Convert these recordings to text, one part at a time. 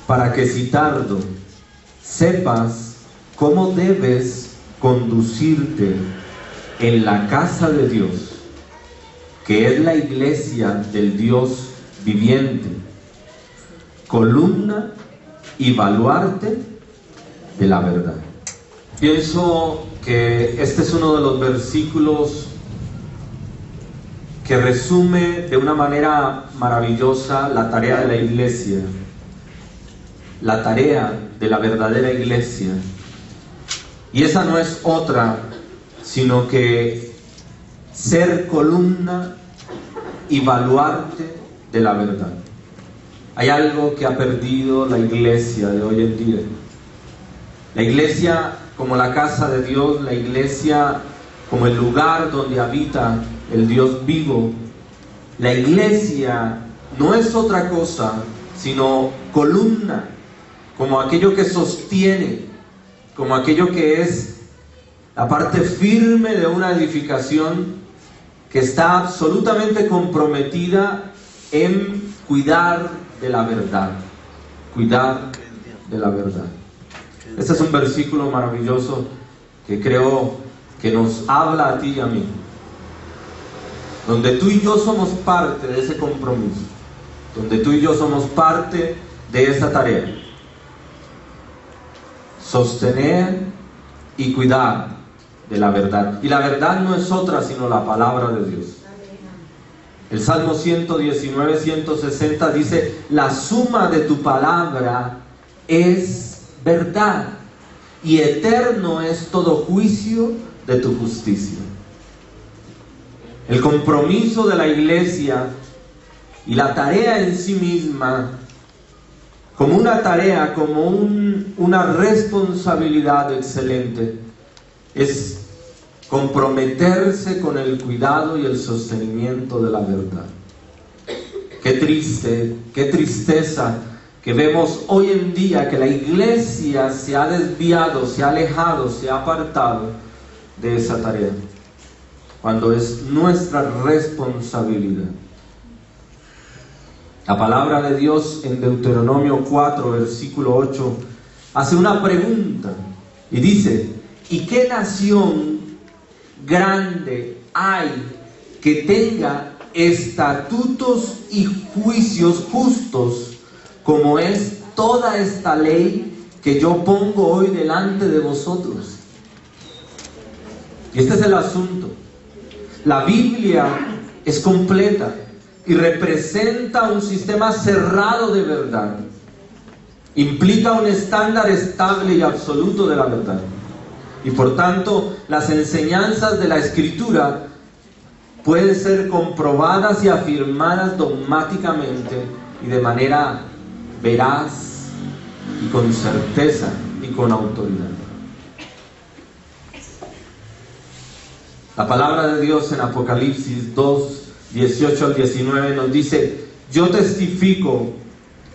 para que si tardo, sepas cómo debes conducirte en la casa de Dios, que es la iglesia del Dios viviente, columna y baluarte de la verdad. Pienso que este es uno de los versículos que resume de una manera maravillosa la tarea de la iglesia, la tarea de la verdadera iglesia. Y esa no es otra, sino que ser columna y baluarte de la verdad. Hay algo que ha perdido la iglesia de hoy en día. La iglesia como la casa de Dios, la iglesia como el lugar donde habita el Dios vivo. La iglesia no es otra cosa sino columna, como aquello que sostiene, como aquello que es la parte firme de una edificación que está absolutamente comprometida en cuidar de la verdad, cuidar de la verdad. Este es un versículo maravilloso que creo que nos habla a ti y a mí, donde tú y yo somos parte de ese compromiso, donde tú y yo somos parte de esa tarea: sostener y cuidar de la verdad. Y la verdad no es otra sino la palabra de Dios. El Salmo 119, 160 dice: la suma de tu palabra es verdad, y eterno es todo juicio de tu justicia. El compromiso de la iglesia y la tarea en sí misma, como una tarea, como una responsabilidad excelente, es comprometerse con el cuidado y el sostenimiento de la verdad. Qué triste, qué tristeza que vemos hoy en día que la iglesia se ha desviado, se ha alejado, se ha apartado de esa tarea, cuando es nuestra responsabilidad. La palabra de Dios en Deuteronomio 4, versículo 8, hace una pregunta y dice: ¿y qué nación grande hay que tenga estatutos y juicios justos como es toda esta ley que yo pongo hoy delante de vosotros? Y este es el asunto. La Biblia es completa y representa un sistema cerrado de verdad. Implica un estándar estable y absoluto de la verdad. Y por tanto, las enseñanzas de la Escritura pueden ser comprobadas y afirmadas dogmáticamente y de manera veraz y con certeza y con autoridad. La palabra de Dios en Apocalipsis 2, 18 al 19 nos dice: yo testifico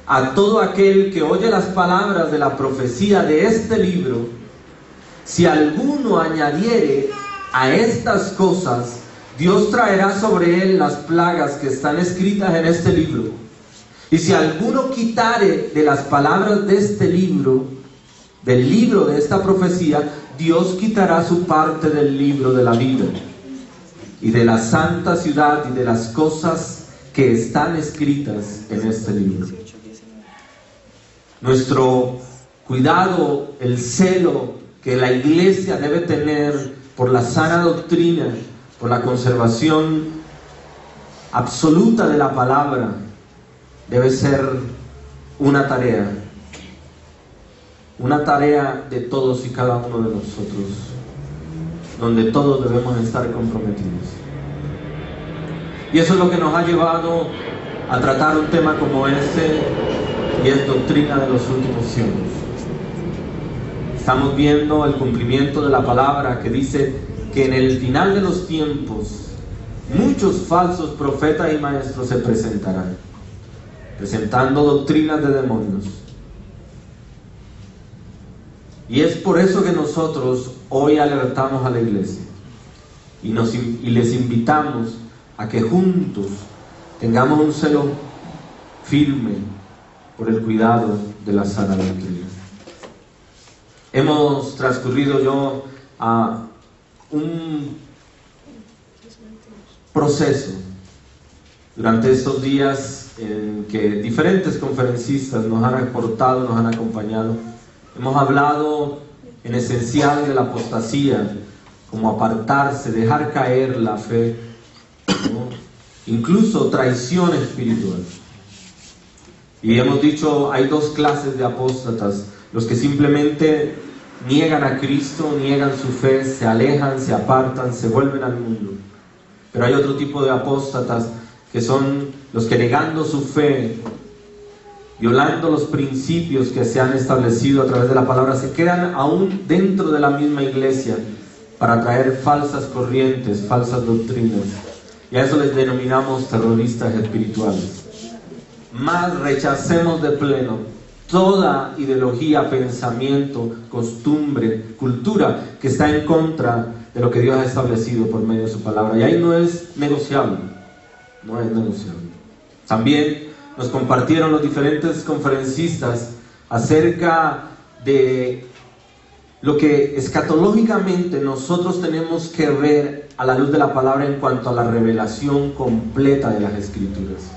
a todo aquel que oye las palabras de la profecía de este libro, si alguno añadiere a estas cosas, Dios traerá sobre él las plagas que están escritas en este libro. Y si alguno quitare de las palabras de este libro, del libro de esta profecía, Dios quitará su parte del libro de la vida y de la santa ciudad y de las cosas que están escritas en este libro. Nuestro cuidado, el celo que la iglesia debe tener por la sana doctrina, por la conservación absoluta de la palabra, debe ser una tarea de todos y cada uno de nosotros, donde todos debemos estar comprometidos. Y eso es lo que nos ha llevado a tratar un tema como este, y es doctrina de los últimos tiempos. Estamos viendo el cumplimiento de la palabra que dice que en el final de los tiempos muchos falsos profetas y maestros se presentarán, presentando doctrinas de demonios. Y es por eso que nosotros hoy alertamos a la iglesia y les invitamos a que juntos tengamos un celo firme por el cuidado de la sana doctrina. Hemos transcurrido yo a un proceso durante estos días en que diferentes conferencistas nos han aportado, nos han acompañado. Hemos hablado en esencial de la apostasía, como apartarse, dejar caer la fe, ¿no? Incluso traición espiritual. Y hemos dicho, hay dos clases de apóstatas: los que simplemente niegan a Cristo, niegan su fe, se alejan, se apartan, se vuelven al mundo. Pero hay otro tipo de apóstatas que son los que, negando su fe, violando los principios que se han establecido a través de la palabra, se quedan aún dentro de la misma iglesia para traer falsas corrientes, falsas doctrinas. Y a eso les denominamos terroristas espirituales. Más rechacemos de pleno toda ideología, pensamiento, costumbre, cultura que está en contra de lo que Dios ha establecido por medio de su palabra. Y ahí no es negociable, no es negociable. También nos compartieron los diferentes conferencistas acerca de lo que escatológicamente nosotros tenemos que ver a la luz de la palabra en cuanto a la revelación completa de las Escrituras.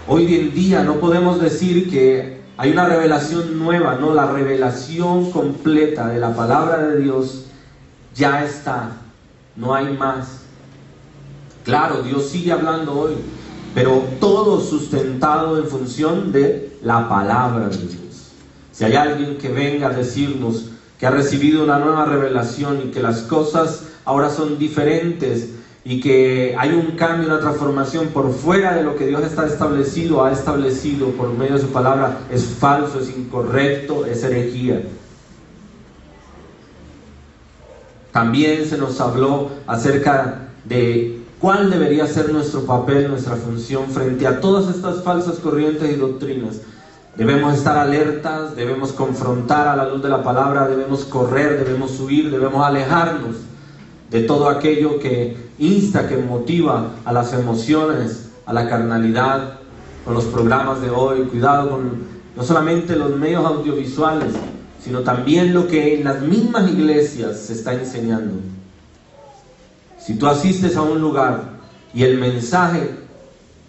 Hoy en día no podemos decir que hay una revelación nueva, no, la revelación completa de la palabra de Dios ya está, no hay más. Claro, Dios sigue hablando hoy, pero todo sustentado en función de la palabra de Dios. Si hay alguien que venga a decirnos que ha recibido una nueva revelación y que las cosas ahora son diferentes y que hay un cambio, una transformación por fuera de lo que Dios ha establecido por medio de su palabra, es falso, es incorrecto, es herejía. También se nos habló acerca de cuál debería ser nuestro papel, nuestra función frente a todas estas falsas corrientes y doctrinas. Debemos estar alertas, debemos confrontar a la luz de la palabra, debemos correr, debemos huir, debemos alejarnos de todo aquello que insta, que motiva a las emociones, a la carnalidad, con los programas de hoy. Cuidado con no solamente los medios audiovisuales, sino también lo que en las mismas iglesias se está enseñando. Si tú asistes a un lugar y el mensaje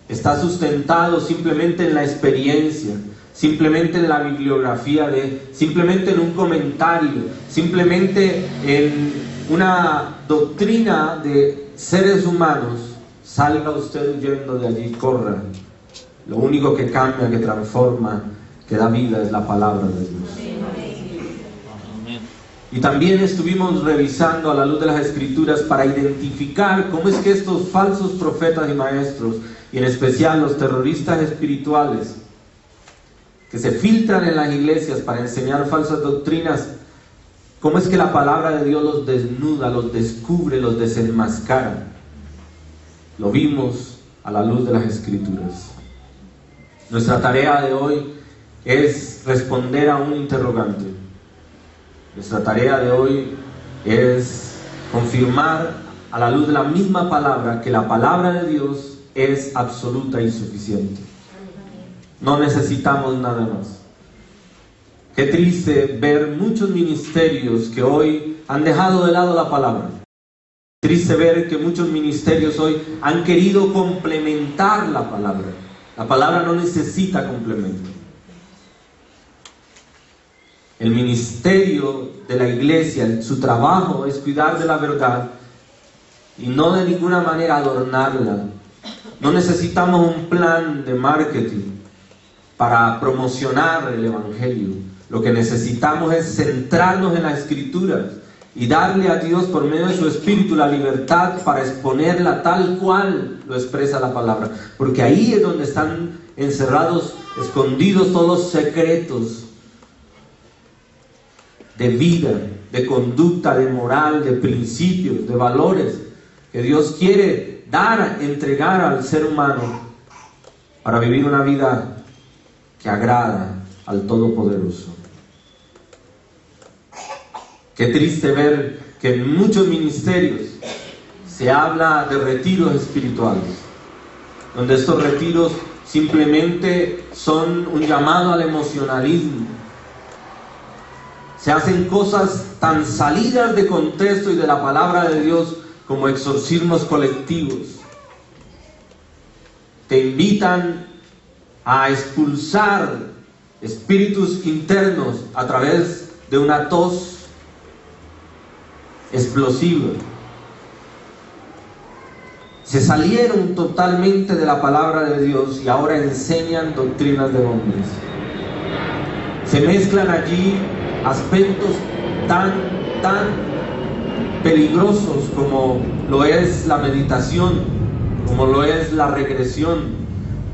está sustentado simplemente en la experiencia, simplemente en la bibliografía, simplemente en un comentario, simplemente en una doctrina de seres humanos, salga usted huyendo de allí, corra. Lo único que cambia, que transforma, que da vida es la palabra de Dios. Y también estuvimos revisando a la luz de las Escrituras para identificar cómo es que estos falsos profetas y maestros, y en especial los terroristas espirituales, que se filtran en las iglesias para enseñar falsas doctrinas, cómo es que la palabra de Dios los desnuda, los descubre, los desenmascara. Lo vimos a la luz de las Escrituras. Nuestra tarea de hoy es responder a un interrogante. Nuestra tarea de hoy es confirmar a la luz de la misma palabra que la palabra de Dios es absoluta y suficiente. No necesitamos nada más. Qué triste ver muchos ministerios que hoy han dejado de lado la palabra. Triste ver que muchos ministerios hoy han querido complementar la palabra. La palabra no necesita complemento. El ministerio de la iglesia, su trabajo es cuidar de la verdad y no de ninguna manera adornarla. No necesitamos un plan de marketing para promocionar el evangelio. Lo que necesitamos es centrarnos en las Escrituras y darle a Dios por medio de su Espíritu la libertad para exponerla tal cual lo expresa la palabra, porque ahí es donde están encerrados, escondidos todos los secretos de vida, de conducta, de moral, de principios, de valores que Dios quiere dar, entregar al ser humano para vivir una vida que agrada al Todopoderoso. Qué triste ver que en muchos ministerios se habla de retiros espirituales, donde estos retiros simplemente son un llamado al emocionalismo. Se hacen cosas tan salidas de contexto y de la palabra de Dios como exorcismos colectivos. Te invitan a expulsar espíritus internos a través de una tos explosiva. Se salieron totalmente de la palabra de Dios y ahora enseñan doctrinas de hombres. Se mezclan allí aspectos tan peligrosos como lo es la meditación, como lo es la regresión,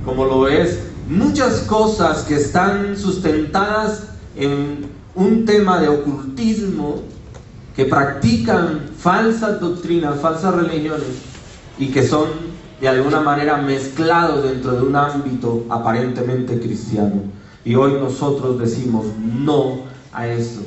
como lo es muchas cosas que están sustentadas en un tema de ocultismo, que practican falsas doctrinas, falsas religiones, y que son de alguna manera mezclados dentro de un ámbito aparentemente cristiano. Y hoy nosotros decimos no a eso.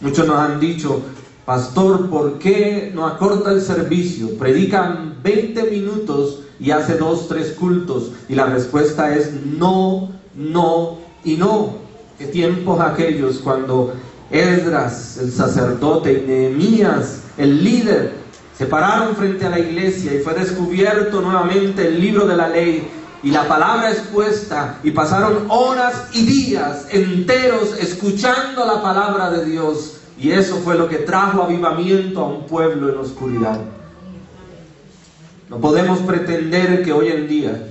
Muchos nos han dicho: pastor, ¿por qué no acorta el servicio? Predican 20 minutos y hace 2, 3 cultos. Y la respuesta es no, no y no. ¿Qué tiempos aquellos cuando Esdras, el sacerdote, y Nehemías, el líder, se pararon frente a la iglesia y fue descubierto nuevamente el libro de la ley y la palabra expuesta, y pasaron horas y días enteros escuchando la palabra de Dios, y eso fue lo que trajo avivamiento a un pueblo en oscuridad? No podemos pretender que hoy en día,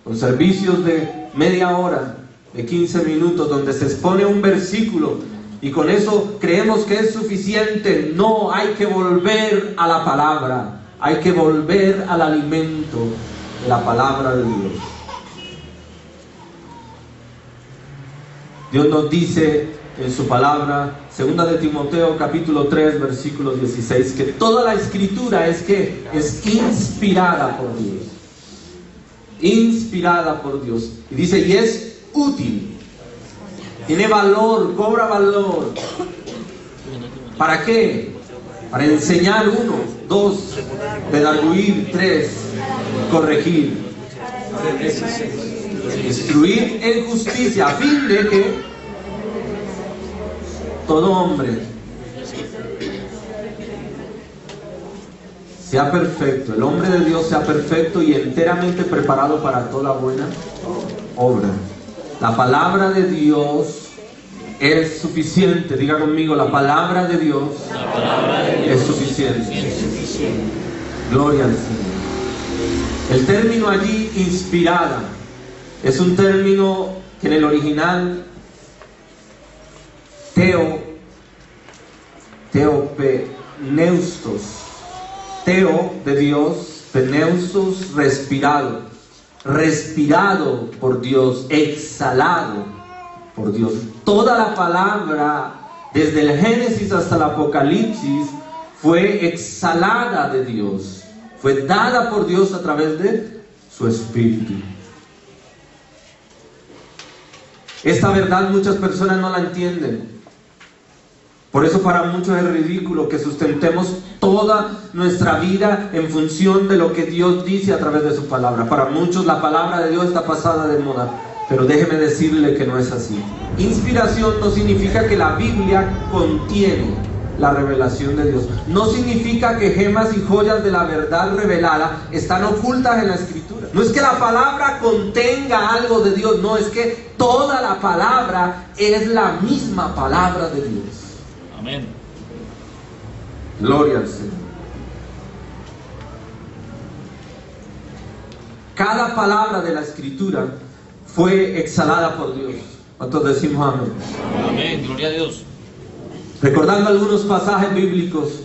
con servicios de media hora, de 15 minutos, donde se expone un versículo y con eso creemos que es suficiente. No, hay que volver a la palabra, hay que volver al alimento de la palabra de Dios. Dios nos dice en su palabra, 2 de Timoteo capítulo 3 versículo 16, que toda la escritura es inspirada por Dios. Inspirada por Dios. Y dice, y es útil, tiene valor, cobra valor. ¿Para qué? Para enseñar, 1, 2, pedagoguir, 3, corregir, instruir en justicia, a fin de que todo hombre sea perfecto, el hombre de Dios sea perfecto y enteramente preparado para toda buena obra. La palabra de Dios es suficiente. Diga conmigo, la palabra de Dios, es suficiente. Gloria al Señor. El término allí, inspirada, es un término que en el original, teopeneustos, teo de Dios, peneustos, respirado por Dios, exhalado por Dios. Toda la palabra, desde el Génesis hasta el Apocalipsis, fue exhalada de Dios, fue dada por Dios a través de su Espíritu. Esta verdad muchas personas no la entienden. Por eso para muchos es ridículo que sustentemos toda nuestra vida en función de lo que Dios dice a través de su palabra. Para muchos la palabra de Dios está pasada de moda, pero déjeme decirle que no es así. Inspiración no significa que la Biblia contiene la revelación de Dios. No significa que gemas y joyas de la verdad revelada están ocultas en la Escritura. No es que la palabra contenga algo de Dios, no, es que toda la palabra es la misma palabra de Dios. Amén. Gloria al Señor. Cada palabra de la Escritura fue exhalada por Dios. ¿Cuántos decimos amén? Amén, gloria a Dios. Recordando algunos pasajes bíblicos,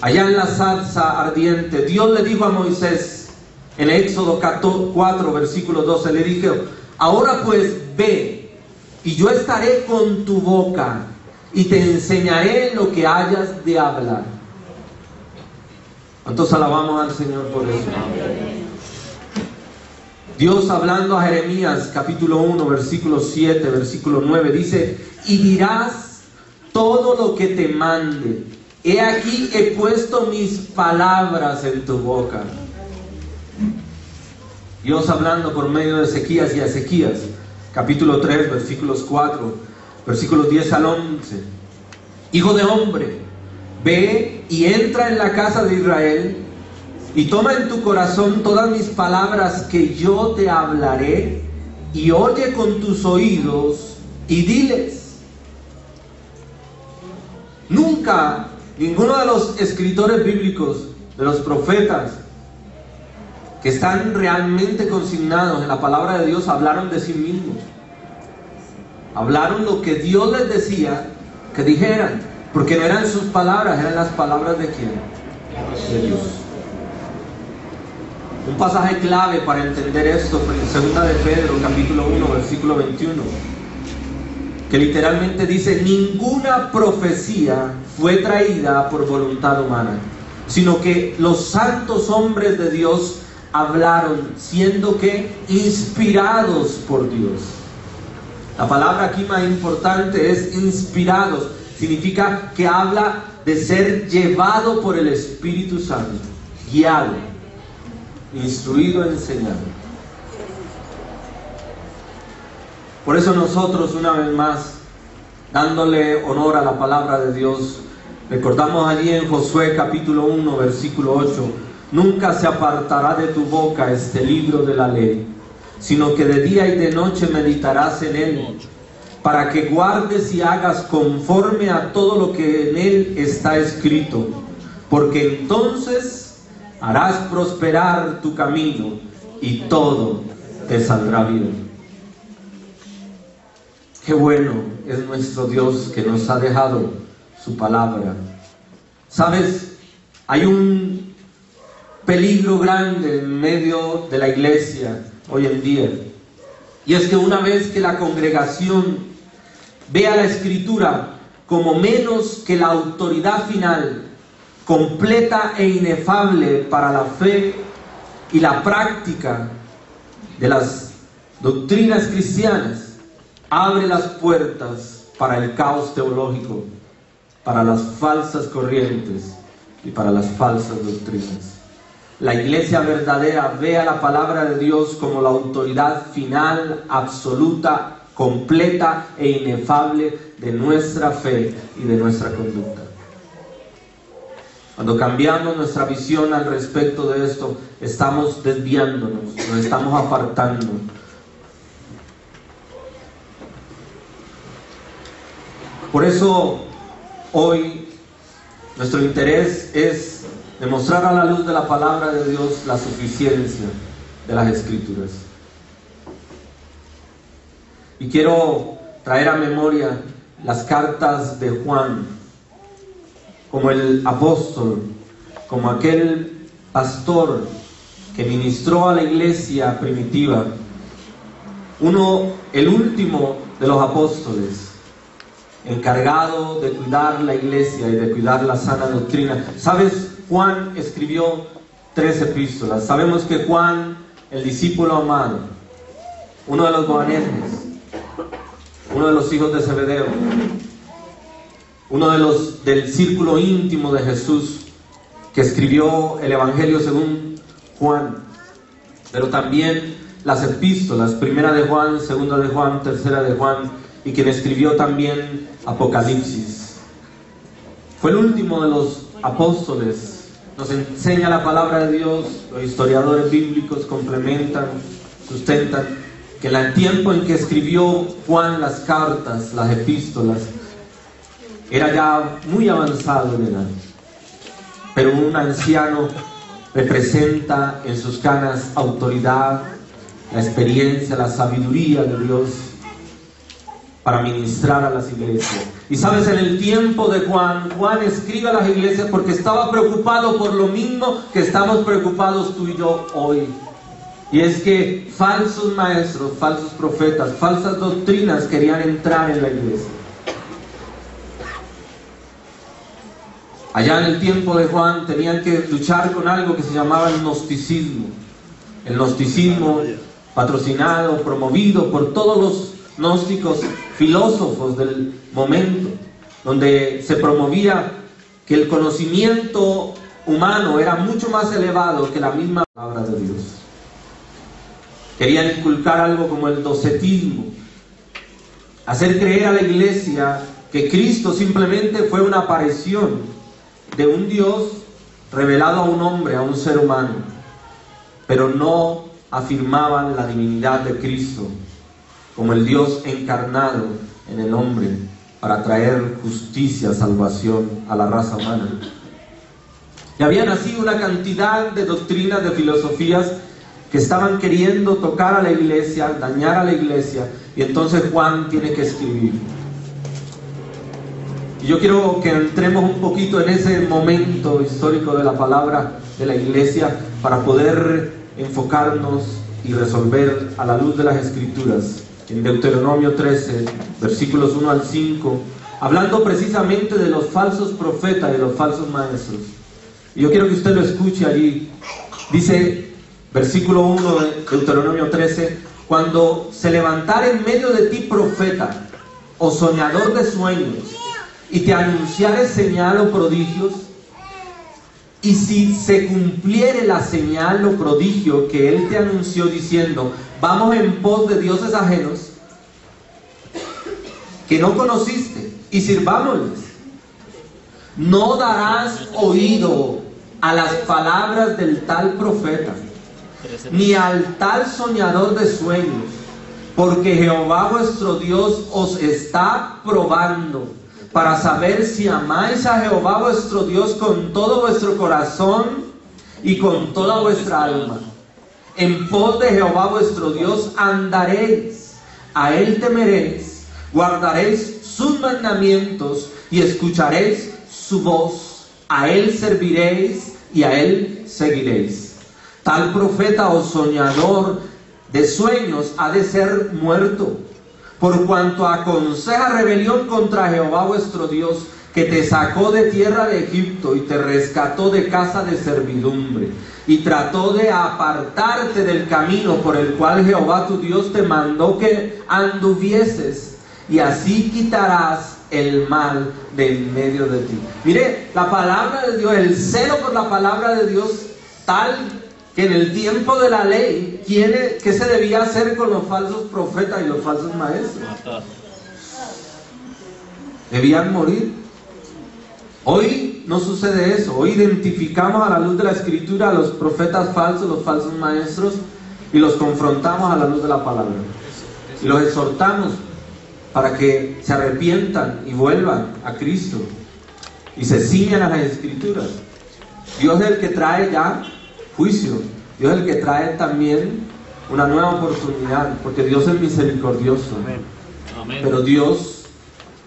allá en la zarza ardiente, Dios le dijo a Moisés, en Éxodo 4, versículo 12, le dijo: ahora pues ve, y yo estaré con tu boca, y te enseñaré lo que hayas de hablar. ¿Cuántos alabamos al Señor por eso? Dios, hablando a Jeremías capítulo 1 versículo 7, versículo 9, dice: y dirás todo lo que te mande. He aquí he puesto mis palabras en tu boca. Dios hablando por medio de Ezequías y Ezequías, capítulo 3, versículos 4, versículos 10 al 11. Hijo de hombre, ve y entra en la casa de Israel y toma en tu corazón todas mis palabras que yo te hablaré y oye con tus oídos y diles. Nunca ninguno de los escritores bíblicos, de los profetas que están realmente consignados en la palabra de Dios, hablaron de sí mismos. Hablaron lo que Dios les decía que dijeran, porque no eran sus palabras, eran las palabras de ¿quién? De Dios. Un pasaje clave para entender esto, en 2 de Pedro, capítulo 1, versículo 21, que literalmente dice: ninguna profecía fue traída por voluntad humana, sino que los santos hombres de Dios hablaron, siendo que inspirados por Dios. La palabra aquí más importante es inspirados. Significa que habla de ser llevado por el Espíritu Santo, guiado, instruido, enseñado. Por eso nosotros, una vez más, dándole honor a la palabra de Dios, recordamos allí en Josué capítulo 1, versículo 8: nunca se apartará de tu boca este libro de la ley, sino que de día y de noche meditarás en él, para que guardes y hagas conforme a todo lo que en él está escrito, porque entonces harás prosperar tu camino y todo te saldrá bien. Qué bueno es nuestro Dios que nos ha dejado su palabra. ¿Sabes? Hay un peligro grande en medio de la iglesia hoy en día, y es que una vez que la congregación vea la Escritura como menos que la autoridad final, completa e inefable para la fe y la práctica de las doctrinas cristianas, abre las puertas para el caos teológico, para las falsas corrientes y para las falsas doctrinas. La iglesia verdadera ve a la palabra de Dios como la autoridad final, absoluta, completa e inefable de nuestra fe y de nuestra conducta. Cuando cambiamos nuestra visión al respecto de esto, estamos desviándonos, nos estamos apartando. Por eso hoy nuestro interés es demostrar a la luz de la palabra de Dios la suficiencia de las Escrituras. Y quiero traer a memoria las cartas de Juan, como el apóstol, como aquel pastor que ministró a la iglesia primitiva, el último de los apóstoles, encargado de cuidar la iglesia y de cuidar la sana doctrina. ¿Sabes? Juan escribió 3 epístolas. Sabemos que Juan, el discípulo amado, uno de los Boanerges, uno de los hijos de Zebedeo, uno de los del círculo íntimo de Jesús, que escribió el Evangelio según Juan, pero también las epístolas, 1 de Juan, 2 de Juan, 3 de Juan, y quien escribió también Apocalipsis. Fue el último de los apóstoles. Nos enseña la palabra de Dios, los historiadores bíblicos complementan, sustentan, que en el tiempo en que escribió Juan las cartas, las epístolas, era ya muy avanzado en edad, pero un anciano representa en sus canas autoridad, la experiencia, la sabiduría de Dios para ministrar a las iglesias. Y sabes, en el tiempo de Juan escribe a las iglesias porque estaba preocupado por lo mismo que estamos preocupados tú y yo hoy. Y es que falsos maestros, falsos profetas, falsas doctrinas querían entrar en la iglesia. Allá en el tiempo de Juan tenían que luchar con algo que se llamaba el gnosticismo. El gnosticismo patrocinado, promovido por todos los gnósticos filósofos del momento, donde se promovía que el conocimiento humano era mucho más elevado que la misma palabra de Dios. Querían inculcar algo como el docetismo, hacer creer a la iglesia que Cristo simplemente fue una aparición de un Dios revelado a un hombre, a un ser humano, pero no afirmaban la divinidad de Cristo como el Dios encarnado en el hombre para traer justicia, salvación a la raza humana. Y había nacido una cantidad de doctrinas, de filosofías que estaban queriendo tocar a la iglesia, dañar a la iglesia, y entonces Juan tiene que escribir. Y yo quiero que entremos un poquito en ese momento histórico de la palabra de la iglesia para poder enfocarnos y resolver a la luz de las Escrituras. En Deuteronomio 13, versículos 1 al 5, hablando precisamente de los falsos profetas y de los falsos maestros. Y yo quiero que usted lo escuche allí. Dice, versículo 1 de Deuteronomio 13, cuando se levantare en medio de ti profeta o soñador de sueños, y te anunciare señal o prodigios, y si se cumpliere la señal o prodigio que él te anunció diciendo, vamos en pos de dioses ajenos que no conociste y sirvámosles, no darás oído a las palabras del tal profeta, ni al tal soñador de sueños, porque Jehová vuestro Dios os está probando para saber si amáis a Jehová vuestro Dios con todo vuestro corazón y con toda vuestra alma. En pos de Jehová vuestro Dios andaréis, a él temeréis, guardaréis sus mandamientos y escucharéis su voz, a él serviréis y a él seguiréis. Tal profeta o soñador de sueños ha de ser muerto, por cuanto aconseja rebelión contra Jehová vuestro Dios, que te sacó de tierra de Egipto y te rescató de casa de servidumbre, y trató de apartarte del camino por el cual Jehová tu Dios te mandó que anduvieses, y así quitarás el mal de en medio de ti. Mire, la palabra de Dios, el celo por la palabra de Dios, tal que en el tiempo de la ley, ¿qué se debía hacer con los falsos profetas y los falsos maestros? Debían morir. Hoy no sucede eso. Hoy identificamos a la luz de la Escritura a los profetas falsos, los falsos maestros, y los confrontamos a la luz de la palabra. Y los exhortamos para que se arrepientan y vuelvan a Cristo y se ciñan a las Escrituras. Dios es el que trae ya juicio. Dios es el que trae también una nueva oportunidad, porque Dios es misericordioso. Amén. Pero Dios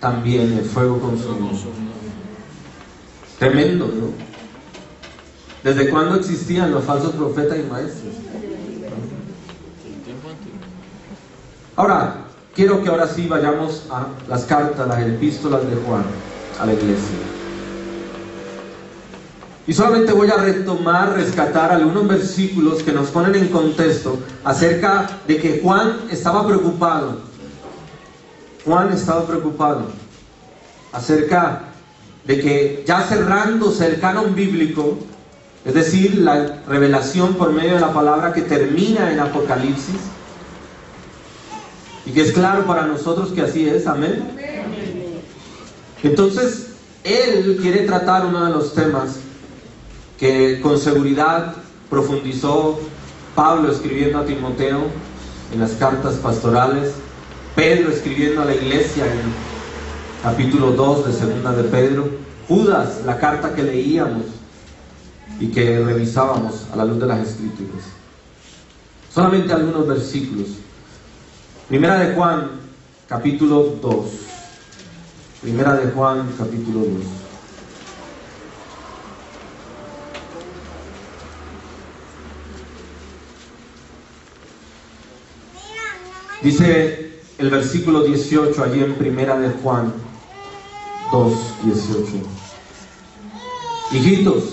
también es fuego consumidor. Tremendo, ¿no? ¿Desde cuándo existían los falsos profetas y maestros? Ahora, quiero que ahora sí vayamos a las cartas, las epístolas de Juan a la iglesia. Y solamente voy a rescatar algunos versículos que nos ponen en contexto acerca de que Juan estaba preocupado. Juan estaba preocupado acerca de que ya cerrándose el canon bíblico, es decir, la revelación por medio de la palabra que termina en Apocalipsis, y que es claro para nosotros que así es, amén. Entonces, él quiere tratar uno de los temas que con seguridad profundizó Pablo escribiendo a Timoteo en las cartas pastorales, Pedro escribiendo a la iglesia en capítulo 2 de segunda de Pedro, Judas, la carta que leíamos y que revisábamos a la luz de las Escrituras. Solamente algunos versículos. Primera de Juan, capítulo 2. Primera de Juan, capítulo 2. Dice el versículo 18 allí en Primera de Juan 2, 18. Hijitos,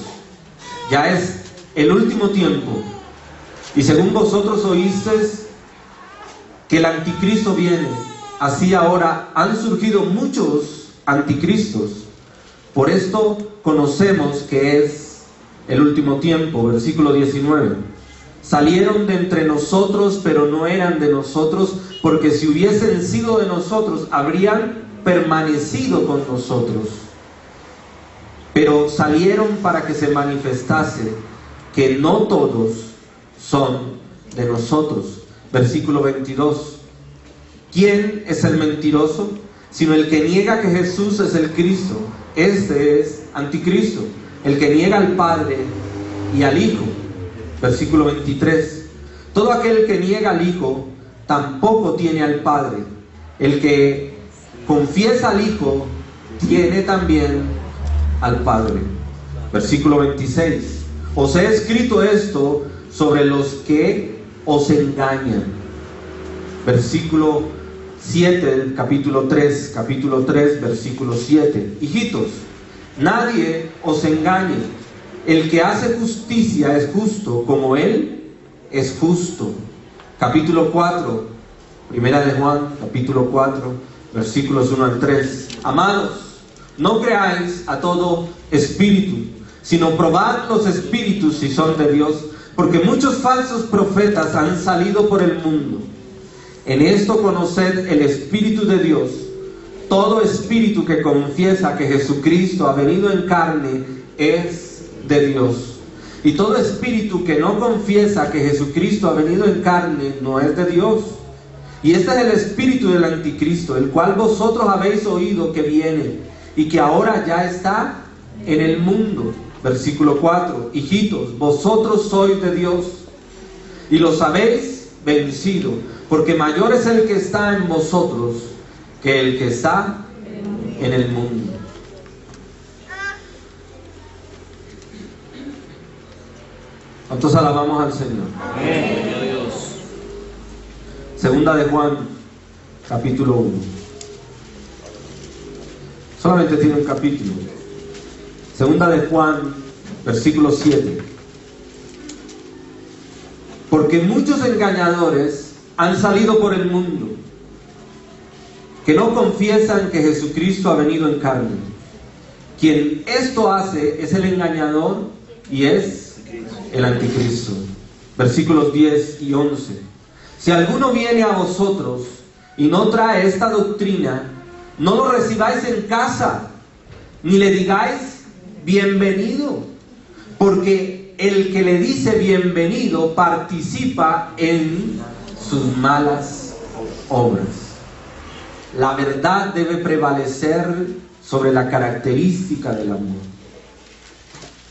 ya es el último tiempo, y según vosotros oísteis que el anticristo viene, así ahora han surgido muchos anticristos. Por esto conocemos que es el último tiempo. Versículo 19. Salieron de entre nosotros, pero no eran de nosotros, porque si hubiesen sido de nosotros, habrían permanecido con nosotros. Pero salieron para que se manifestase que no todos son de nosotros. Versículo 22. ¿Quién es el mentiroso? Sino el que niega que Jesús es el Cristo. Este es anticristo, el que niega al Padre y al Hijo. Versículo 23. Todo aquel que niega al Hijo tampoco tiene al Padre. El que confiesa al Hijo tiene también al Padre. Versículo 26. Os he escrito esto sobre los que os engañan. Versículo 7 del capítulo 3, versículo 7. Hijitos, nadie os engañe. El que hace justicia es justo como Él es justo. Capítulo 4, primera de Juan, capítulo 4, versículos 1 al 3. Amados, no creáis a todo espíritu, sino probad los espíritus si son de Dios, porque muchos falsos profetas han salido por el mundo. En esto conoced el Espíritu de Dios. Todo espíritu que confiesa que Jesucristo ha venido en carne es de Dios. Y todo espíritu que no confiesa que Jesucristo ha venido en carne no es de Dios. Y este es el espíritu del anticristo, el cual vosotros habéis oído que viene y que ahora ya está en el mundo. Versículo 4. Hijitos, vosotros sois de Dios y los habéis vencido, porque mayor es el que está en vosotros que el que está en el mundo. ¿Cuántos alabamos al Señor? Amén. Segunda de Juan, capítulo 1. Solamente tiene un capítulo. Segunda de Juan, versículo 7. Porque muchos engañadores han salido por el mundo, que no confiesan que Jesucristo ha venido en carne. Quien esto hace es el engañador y es el anticristo. Versículos 10 y 11. Si alguno viene a vosotros y no trae esta doctrina, no lo recibáis en casa, ni le digáis bienvenido, porque el que le dice bienvenido participa en sus malas obras. La verdad debe prevalecer sobre la característica del amor.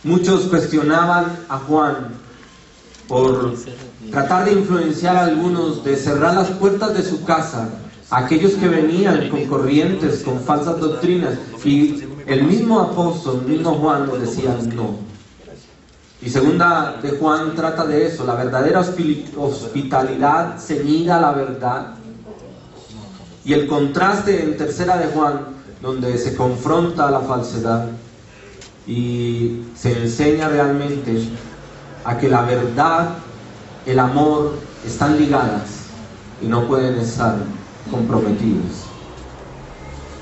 Muchos cuestionaban a Juan por tratar de influenciar a algunos, de cerrar las puertas de su casa a aquellos que venían con corrientes, con falsas doctrinas, y el mismo apóstol, el mismo Juan les decía no. Y segunda de Juan trata de eso, la verdadera hospitalidad ceñida a la verdad, y el contraste en tercera de Juan, donde se confronta la falsedad y se enseña realmente a que la verdad, el amor están ligadas y no pueden estar comprometidos.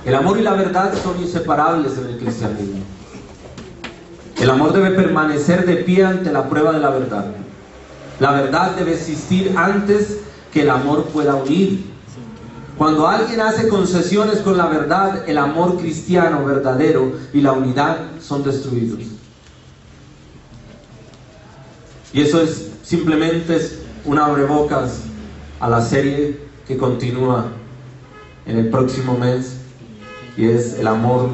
El amor y la verdad son inseparables en el cristianismo. El amor debe permanecer de pie ante la prueba de la verdad. La verdad debe existir antes que el amor pueda unir. Cuando alguien hace concesiones con la verdad, el amor cristiano verdadero y la unidad son destruidos. Y eso es simplemente un abrebocas a la serie que continúa en el próximo mes, y es el amor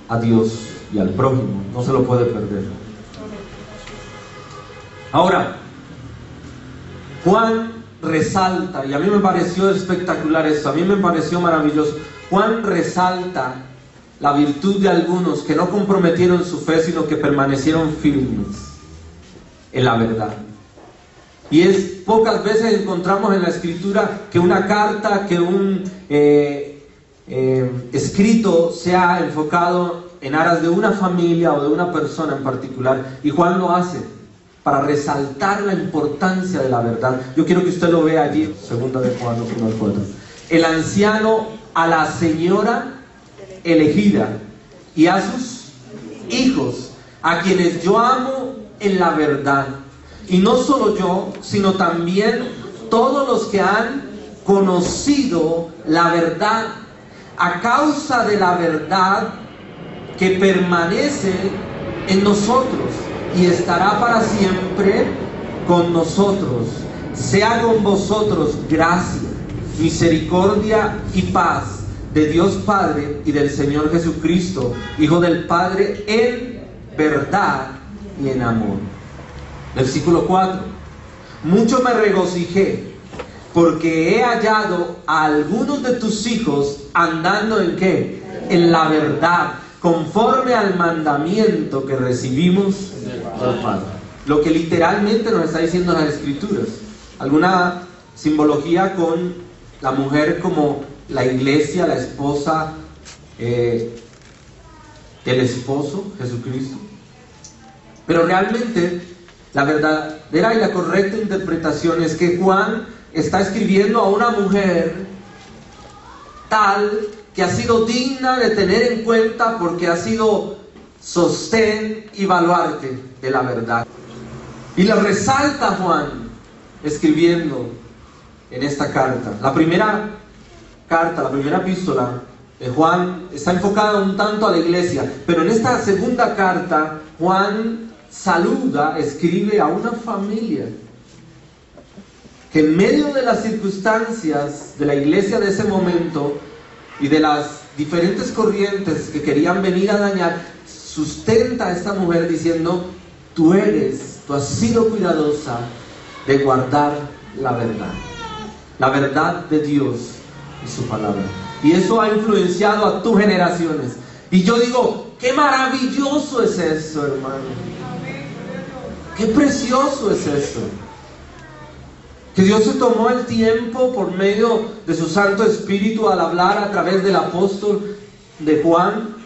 a Dios y al prójimo. No se lo puede perder. Ahora, Juan resalta, y a mí me pareció espectacular esto, a mí me pareció maravilloso. Juan resalta la virtud de algunos que no comprometieron su fe, sino que permanecieron firmes en la verdad. Y es pocas veces encontramos en la Escritura que una carta, que un escrito sea enfocado en aras de una familia o de una persona en particular, y Juan lo hace para resaltar la importancia de la verdad. Yo quiero que usted lo vea allí, segunda de Juan 1:4. El anciano a la señora elegida y a sus hijos, a quienes yo amo en la verdad. Y no solo yo, sino también todos los que han conocido la verdad, a causa de la verdad que permanece en nosotros y estará para siempre con nosotros. Sea con vosotros gracia, misericordia y paz de Dios Padre y del Señor Jesucristo, Hijo del Padre, en verdad y en amor. Versículo 4. Mucho me regocijé porque he hallado a algunos de tus hijos andando ¿en qué? En la verdad, conforme al mandamiento que recibimos del Padre. Lo que literalmente nos está diciendo las Escrituras. Alguna simbología con la mujer como la iglesia, la esposa del esposo, Jesucristo. Pero realmente la verdadera y la correcta interpretación es que Juan está escribiendo a una mujer tal que ha sido digna de tener en cuenta porque ha sido sostén y baluarte de la verdad. Y lo resalta Juan escribiendo en esta carta. La primera epístola de Juan está enfocada un tanto a la iglesia, pero en esta segunda carta Juan escribe a una familia que en medio de las circunstancias de la iglesia de ese momento y de las diferentes corrientes que querían venir a dañar, sustenta a esta mujer diciendo: tú has sido cuidadosa de guardar la verdad de Dios y su palabra. Y eso ha influenciado a tus generaciones. Y yo digo, qué maravilloso es eso, hermano. Qué precioso es eso. Que Dios se tomó el tiempo por medio de su Santo Espíritu al hablar a través del apóstol de Juan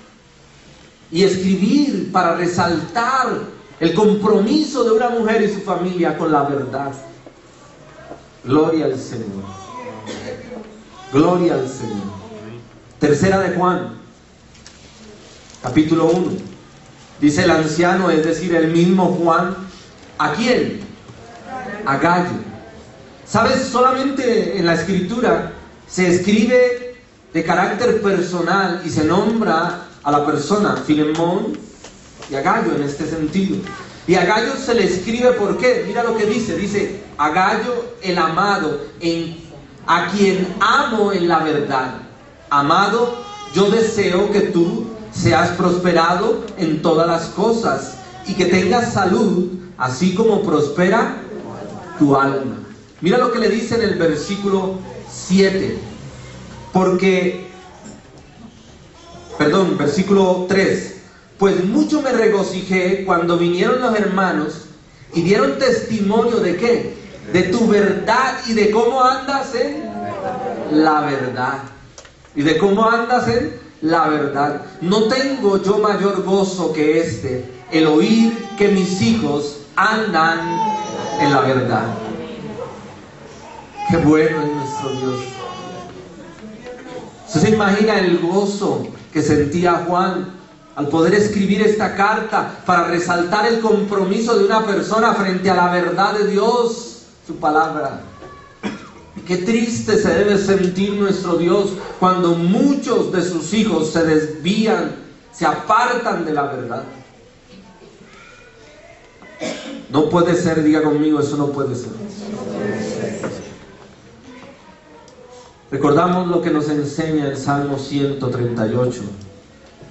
y escribir para resaltar el compromiso de una mujer y su familia con la verdad. Gloria al Señor. Gloria al Señor. Tercera de Juan, capítulo 1. Dice el anciano, es decir, el mismo Juan. ¿A quién? A Gallo. ¿Sabes? Solamente en la Escritura se escribe de carácter personal y se nombra a la persona, Filemón, y a Gallo en este sentido. Y a Gallo se le escribe, ¿por qué? Mira lo que dice a Gallo el amado, a quien amo en la verdad. Amado, yo deseo que tú seas prosperado en todas las cosas y que tengas salud, así como prospera tu alma. Mira lo que le dice en el versículo 7. Versículo 3. Pues mucho me regocijé cuando vinieron los hermanos y dieron testimonio ¿de qué? De tu verdad y de cómo andas en la verdad. Y de cómo andas en la verdad. No tengo yo mayor gozo que el oír que mis hijos andan en la verdad. Qué bueno es nuestro Dios. ¿Usted se imagina el gozo que sentía Juan al poder escribir esta carta para resaltar el compromiso de una persona frente a la verdad de Dios, su palabra? Qué triste se debe sentir nuestro Dios cuando muchos de sus hijos se desvían, se apartan de la verdad. No puede ser, diga conmigo, eso no puede ser. Recordamos lo que nos enseña el Salmo 138,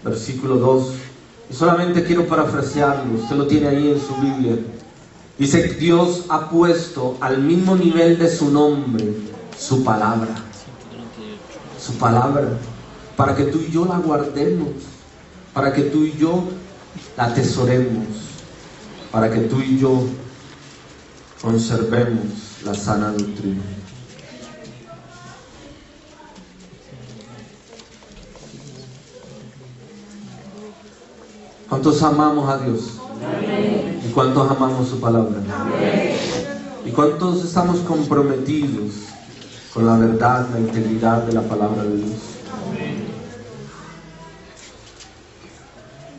versículo 2. Y solamente quiero parafrasearlo, usted lo tiene ahí en su Biblia. Dice: Dios ha puesto al mismo nivel de su nombre su palabra. Su palabra, para que tú y yo la guardemos, para que tú y yo la atesoremos, para que tú y yo conservemos la sana doctrina. ¿Cuántos amamos a Dios? Amén. ¿Y cuántos amamos su palabra? Amén. ¿Y cuántos estamos comprometidos con la verdad, la integridad de la palabra de Dios? Amén.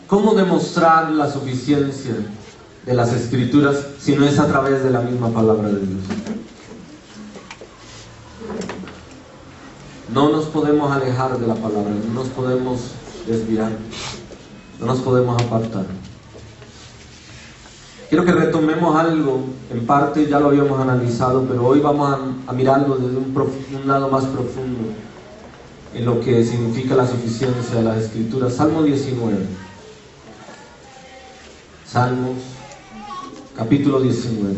¿Cómo demostrar la suficiencia de las Escrituras si no es a través de la misma palabra de Dios. No nos podemos alejar de la palabra, no nos podemos desviar, no nos podemos apartar. Quiero que retomemos algo, en parte ya lo habíamos analizado, pero hoy vamos a mirarlo desde un lado más profundo en lo que significa la suficiencia de las Escrituras. Salmo 19. Salmos, capítulo 19.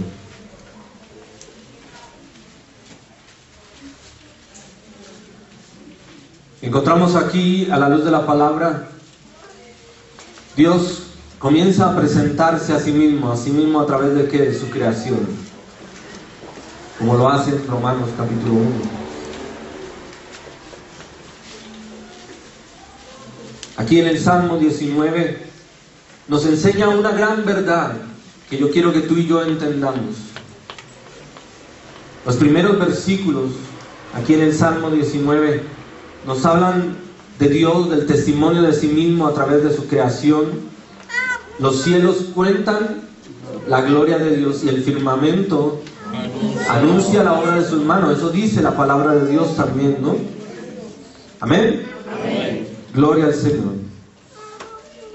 Encontramos aquí, a la luz de la palabra, Dios comienza a presentarse a sí mismo a través de ¿qué? De su creación, como lo hace en Romanos capítulo 1. Aquí en el Salmo 19 nos enseña una gran verdad que yo quiero que tú y yo entendamos. Los primeros versículos aquí en el Salmo 19 nos hablan de Dios, del testimonio de sí mismo a través de su creación. Los cielos cuentan la gloria de Dios y el firmamento anuncia la obra de sus manos. Eso dice la palabra de Dios también, ¿no? Amén. Amén. Gloria al Señor.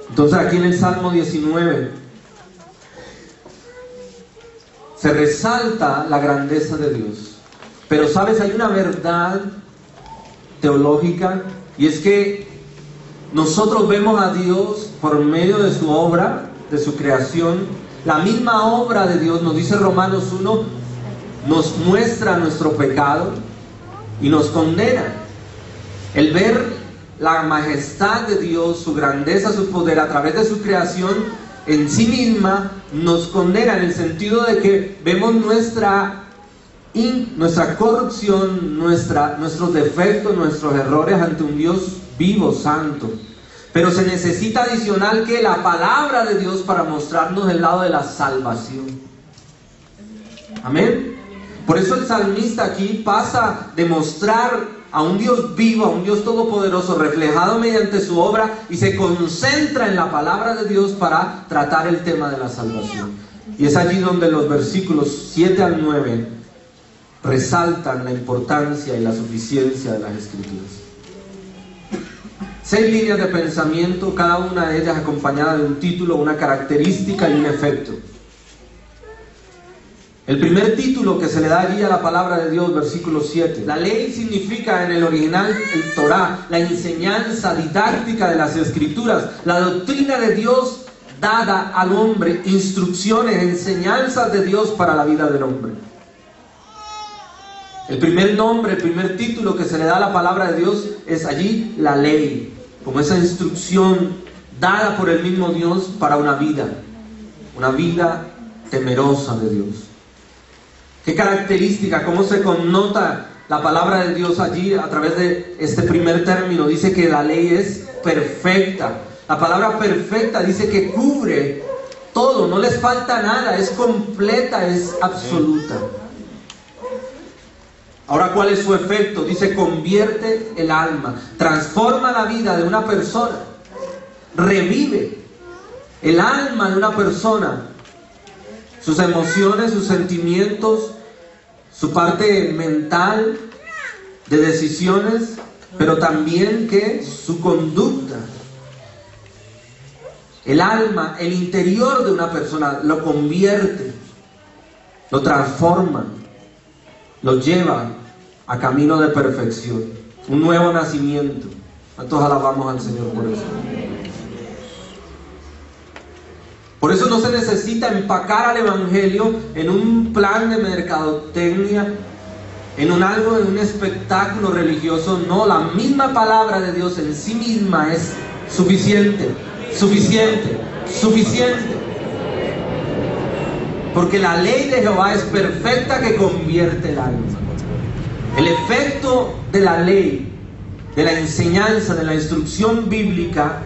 Entonces aquí en el Salmo 19 se resalta la grandeza de Dios. Pero sabes, hay una verdad teológica, y es que nosotros vemos a Dios por medio de su obra, de su creación. La misma obra de Dios, nos dice Romanos 1, nos muestra nuestro pecado y nos condena. El ver la majestad de Dios, su grandeza, su poder a través de su creación en sí misma nos condena, en el sentido de que vemos nuestra corrupción, nuestros defectos, nuestros errores ante un Dios vivo, santo. Pero se necesita adicional que la palabra de Dios para mostrarnos el lado de la salvación. Amén. Por eso el salmista aquí pasa de mostrar a un Dios vivo, a un Dios todopoderoso, reflejado mediante su obra, y se concentra en la palabra de Dios para tratar el tema de la salvación. Y es allí donde los versículos 7 al 9 resaltan la importancia y la suficiencia de las Escrituras. 6 líneas de pensamiento, cada una de ellas acompañada de un título, una característica y un efecto. El primer título que se le da allí a la palabra de Dios, versículo 7. La ley significa en el original el Torah, la enseñanza didáctica de las Escrituras, la doctrina de Dios dada al hombre, instrucciones, enseñanzas de Dios para la vida del hombre. El primer nombre, el primer título que se le da a la palabra de Dios es allí la ley, como esa instrucción dada por el mismo Dios para una vida temerosa de Dios. ¿Qué característica, cómo se connota la palabra de Dios allí a través de este primer término? Dice que la ley es perfecta. La palabra perfecta dice que cubre todo, no les falta nada, es completa, es absoluta. Ahora, ¿cuál es su efecto? Dice, convierte el alma, transforma la vida de una persona, revive el alma de una persona, sus emociones, sus sentimientos, su parte mental de decisiones, pero también que su conducta. El alma, el interior de una persona, lo convierte, lo transforma, lo lleva a camino de perfección, un nuevo nacimiento. ¿Cuántos alabamos al Señor por eso? Por eso no se necesita empacar al Evangelio en un plan de mercadotecnia, en un espectáculo religioso. No, la misma palabra de Dios en sí misma es suficiente, suficiente, suficiente. Porque la ley de Jehová es perfecta, que convierte el alma. El efecto de la ley, de la enseñanza, de la instrucción bíblica,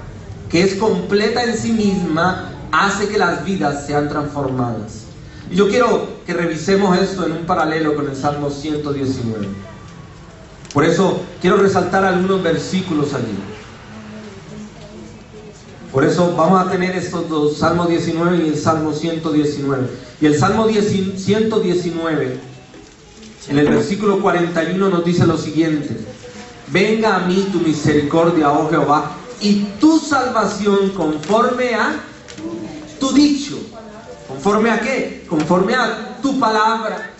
que es completa en sí misma, hace que las vidas sean transformadas. Y yo quiero que revisemos esto en un paralelo con el Salmo 119. Por eso quiero resaltar algunos versículos allí. Por eso vamos a tener estos dos, Salmo 19 y el Salmo 119. Y el Salmo 119, en el versículo 41 nos dice lo siguiente: venga a mí tu misericordia, oh Jehová, y tu salvación conforme a tu dicho. ¿Conforme a qué? Conforme a tu palabra.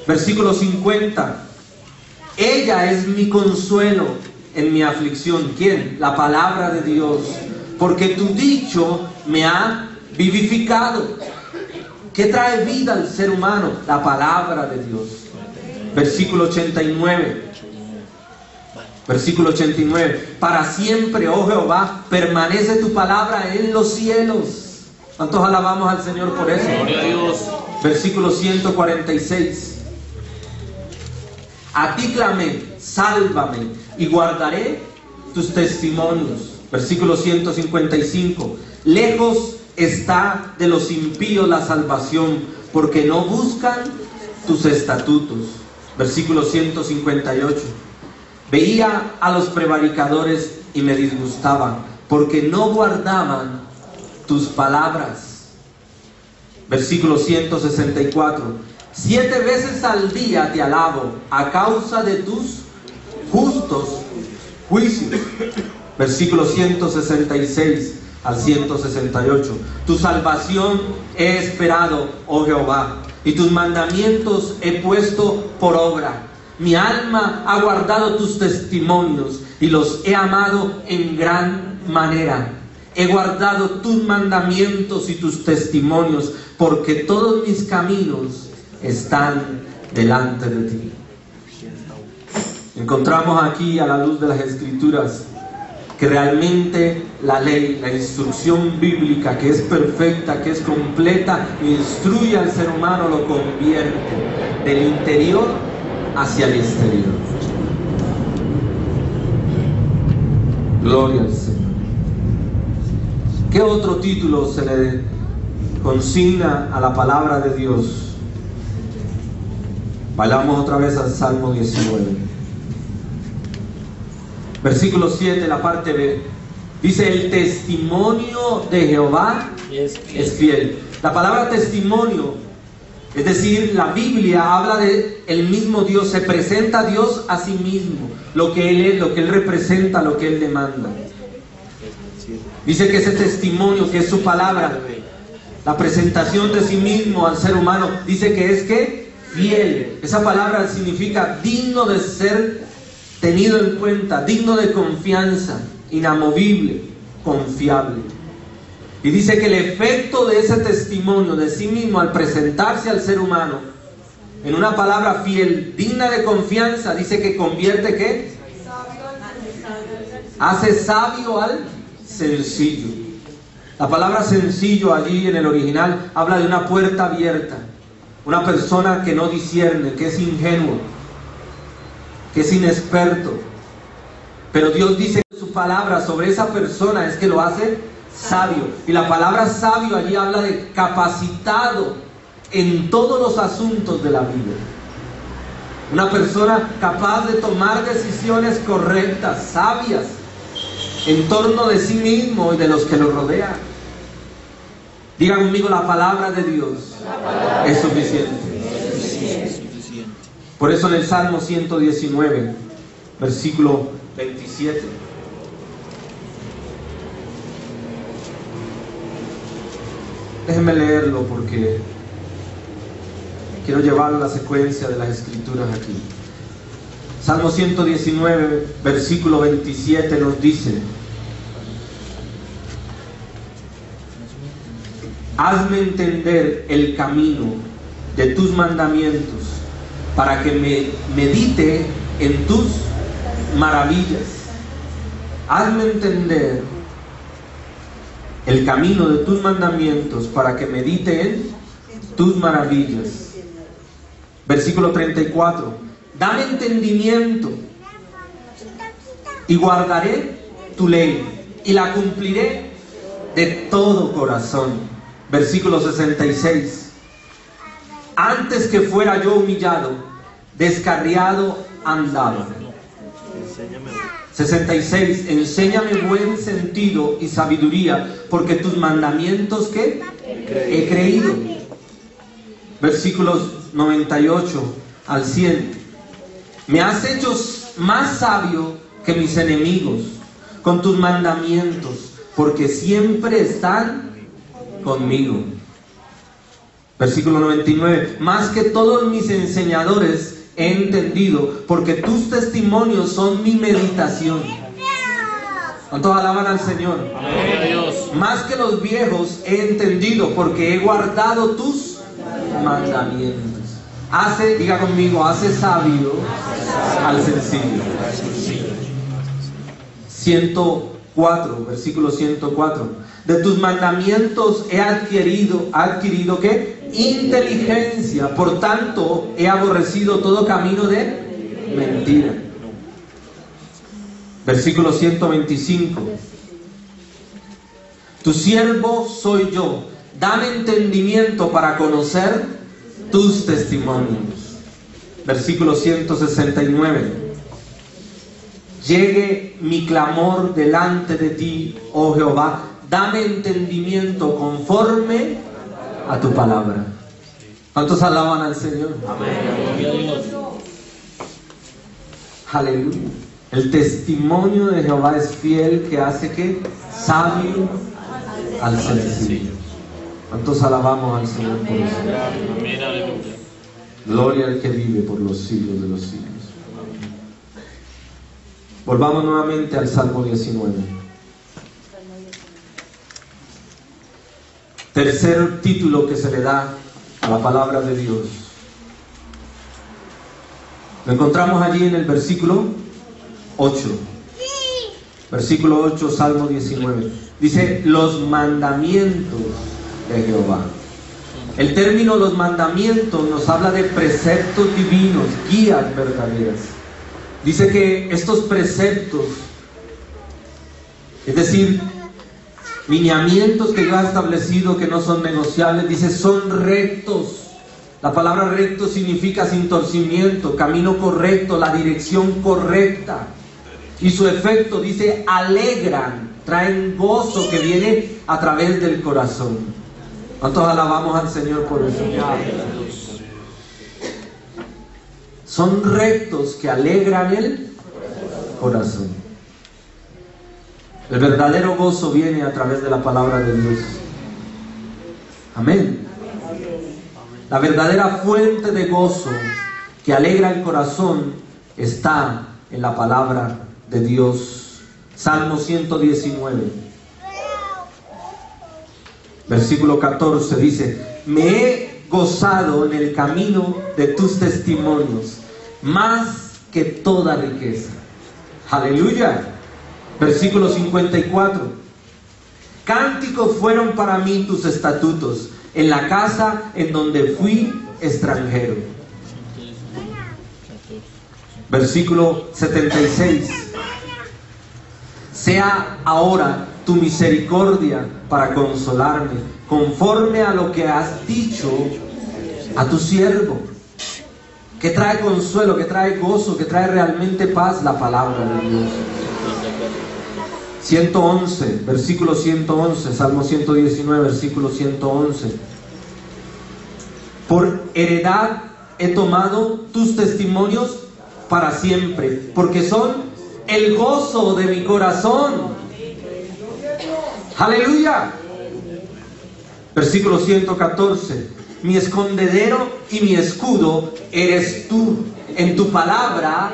Versículo 50. Ella es mi consuelo en mi aflicción. ¿Quién? La palabra de Dios. Porque tu dicho me ha vivificado. ¿Qué trae vida al ser humano? La palabra de Dios. Versículo 89. Versículo 89. Para siempre, oh Jehová, permanece tu palabra en los cielos. ¿Cuántos alabamos al Señor por eso? Gloria a Dios. Versículo 146. A ti clamé, sálvame, y guardaré tus testimonios. Versículo 155. Lejos está de los impíos la salvación, porque no buscan tus estatutos. Versículo 158. Veía a los prevaricadores y me disgustaban, porque no guardaban tus palabras. Versículo 164. 7 veces al día te alabo a causa de tus justos juicios. Versículo 166 al 168. Tu salvación he esperado, oh Jehová, y tus mandamientos he puesto por obra. Mi alma ha guardado tus testimonios y los he amado en gran manera. He guardado tus mandamientos y tus testimonios, porque todos mis caminos están delante de ti. Encontramos aquí, a la luz de las Escrituras, que realmente la ley, la instrucción bíblica, que es perfecta, que es completa, instruye al ser humano, lo convierte del interior hacia el exterior. Gloria al Señor. ¿Qué otro título se le consigna a la palabra de Dios? Vayamos otra vez al Salmo 19. Versículo 7, la parte B. Dice: el testimonio de Jehová es fiel. La palabra testimonio, es decir, la Biblia habla de el mismo Dios, se presenta a Dios a sí mismo, lo que Él es, lo que Él representa, lo que Él demanda. Dice que ese testimonio, que es su palabra, la presentación de sí mismo al ser humano, dice que es que fiel. Esa palabra significa digno de ser tenido en cuenta, digno de confianza, inamovible, confiable. Y dice que el efecto de ese testimonio de sí mismo al presentarse al ser humano en una palabra fiel, digna de confianza, dice que convierte ¿qué? Hace sabio al sencillo. La palabra sencillo allí en el original habla de una puerta abierta, una persona que no discierne, que es ingenuo, que es inexperto. Pero Dios dice que su palabra sobre esa persona es que lo hace sabio. Y la palabra sabio allí habla de capacitado en todos los asuntos de la vida. Una persona capaz de tomar decisiones correctas, sabias, en torno de sí mismo y de los que lo rodean. Diga conmigo: la palabra de Dios es suficiente. Por eso en el Salmo 119, versículo 27, déjenme leerlo porque quiero llevar la secuencia de las Escrituras aquí. Salmo 119, versículo 27 nos dice: hazme entender el camino de tus mandamientos, para que me medite en tus maravillas. Hazme entender el camino de tus mandamientos, para que medite en tus maravillas. Versículo 34. Dame entendimiento y guardaré tu ley y la cumpliré de todo corazón. Versículo 66. Antes que fuera yo humillado, descarriado andaba. 66. Enséñame buen sentido y sabiduría, porque tus mandamientos, ¿qué? He creído. Versículos 98 al 100. Me has hecho más sabio que mis enemigos con tus mandamientos, porque siempre están conmigo. Versículo 99. Más que todos mis enseñadores he entendido, porque tus testimonios son mi meditación. ¿Cuántos alaban al Señor? Amén. Más que los viejos he entendido, porque he guardado tus mandamientos. Diga conmigo, hace sabio al sencillo. 104, versículo 104. De tus mandamientos he adquirido ¿qué? Inteligencia. Por tanto, he aborrecido todo camino de mentira. Versículo 125. Tu siervo soy yo. Dame entendimiento para conocer tus testimonios. Versículo 169. Llegue mi clamor delante de ti, oh Jehová. Dame entendimiento conforme a tu palabra. ¿Cuántos alaban al Señor? Amén. Aleluya. El testimonio de Jehová es fiel, que hace que sabio al sencillo. ¿Cuántos alabamos al Señor por eso? Amén, aleluya. Gloria al que vive por los siglos de los siglos. Volvamos nuevamente al Salmo 19. Tercer título que se le da a la palabra de Dios. Lo encontramos allí en el versículo 8. Versículo 8, Salmo 19. Dice, los mandamientos de Jehová. El término los mandamientos nos habla de preceptos divinos, guías verdaderas. Dice que estos preceptos, es decir, lineamientos que Dios ha establecido, que no son negociables, dice, son rectos. La palabra recto significa sin torcimiento, camino correcto, la dirección correcta. Y su efecto, dice, alegran, traen gozo que viene a través del corazón. ¿Cuántos alabamos al Señor por eso? Son rectos que alegran el corazón. El verdadero gozo viene a través de la palabra de Dios. Amén. La verdadera fuente de gozo que alegra el corazón está en la palabra de Dios. Salmo 119, versículo 14 dice, me he gozado en el camino de tus testimonios, más que toda riqueza. Aleluya. Versículo 54. Cánticos fueron para mí tus estatutos, en la casa en donde fui extranjero. Versículo 76. Sea ahora tu misericordia para consolarme, conforme a lo que has dicho a tu siervo. Que trae consuelo, que trae gozo, que trae realmente paz la palabra de Dios. 111, versículo 111, Salmo 119, versículo 111. Por heredad he tomado tus testimonios para siempre, porque son el gozo de mi corazón. Aleluya. Versículo 114. Mi escondedero y mi escudo eres tú. En tu palabra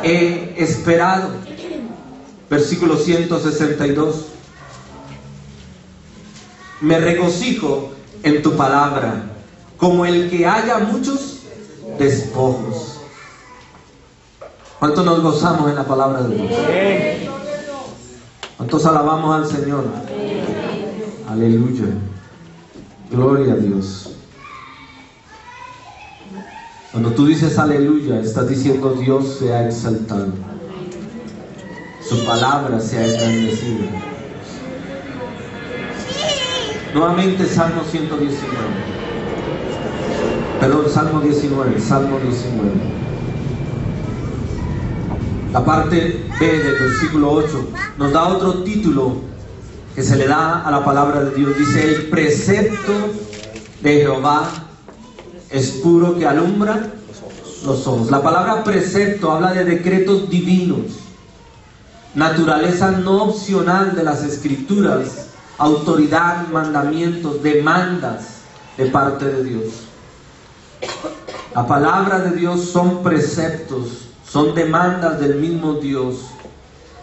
he esperado. Versículo 162. Me regocijo en tu palabra, como el que haya muchos despojos. ¿Cuántos nos gozamos en la palabra de Dios? ¿Cuántos alabamos al Señor? Aleluya. Gloria a Dios. Cuando tú dices aleluya, estás diciendo Dios se ha exaltado, su palabra se ha engrandecido. Nuevamente Salmo 119. Perdón, Salmo 19. Salmo 19. La parte B del versículo 8 nos da otro título que se le da a la palabra de Dios. Dice: el precepto de Jehová es puro, que alumbra los ojos. La palabra precepto habla de decretos divinos, naturaleza no opcional de las escrituras, autoridad, mandamientos, demandas de parte de Dios. La palabra de Dios son preceptos, son demandas del mismo Dios.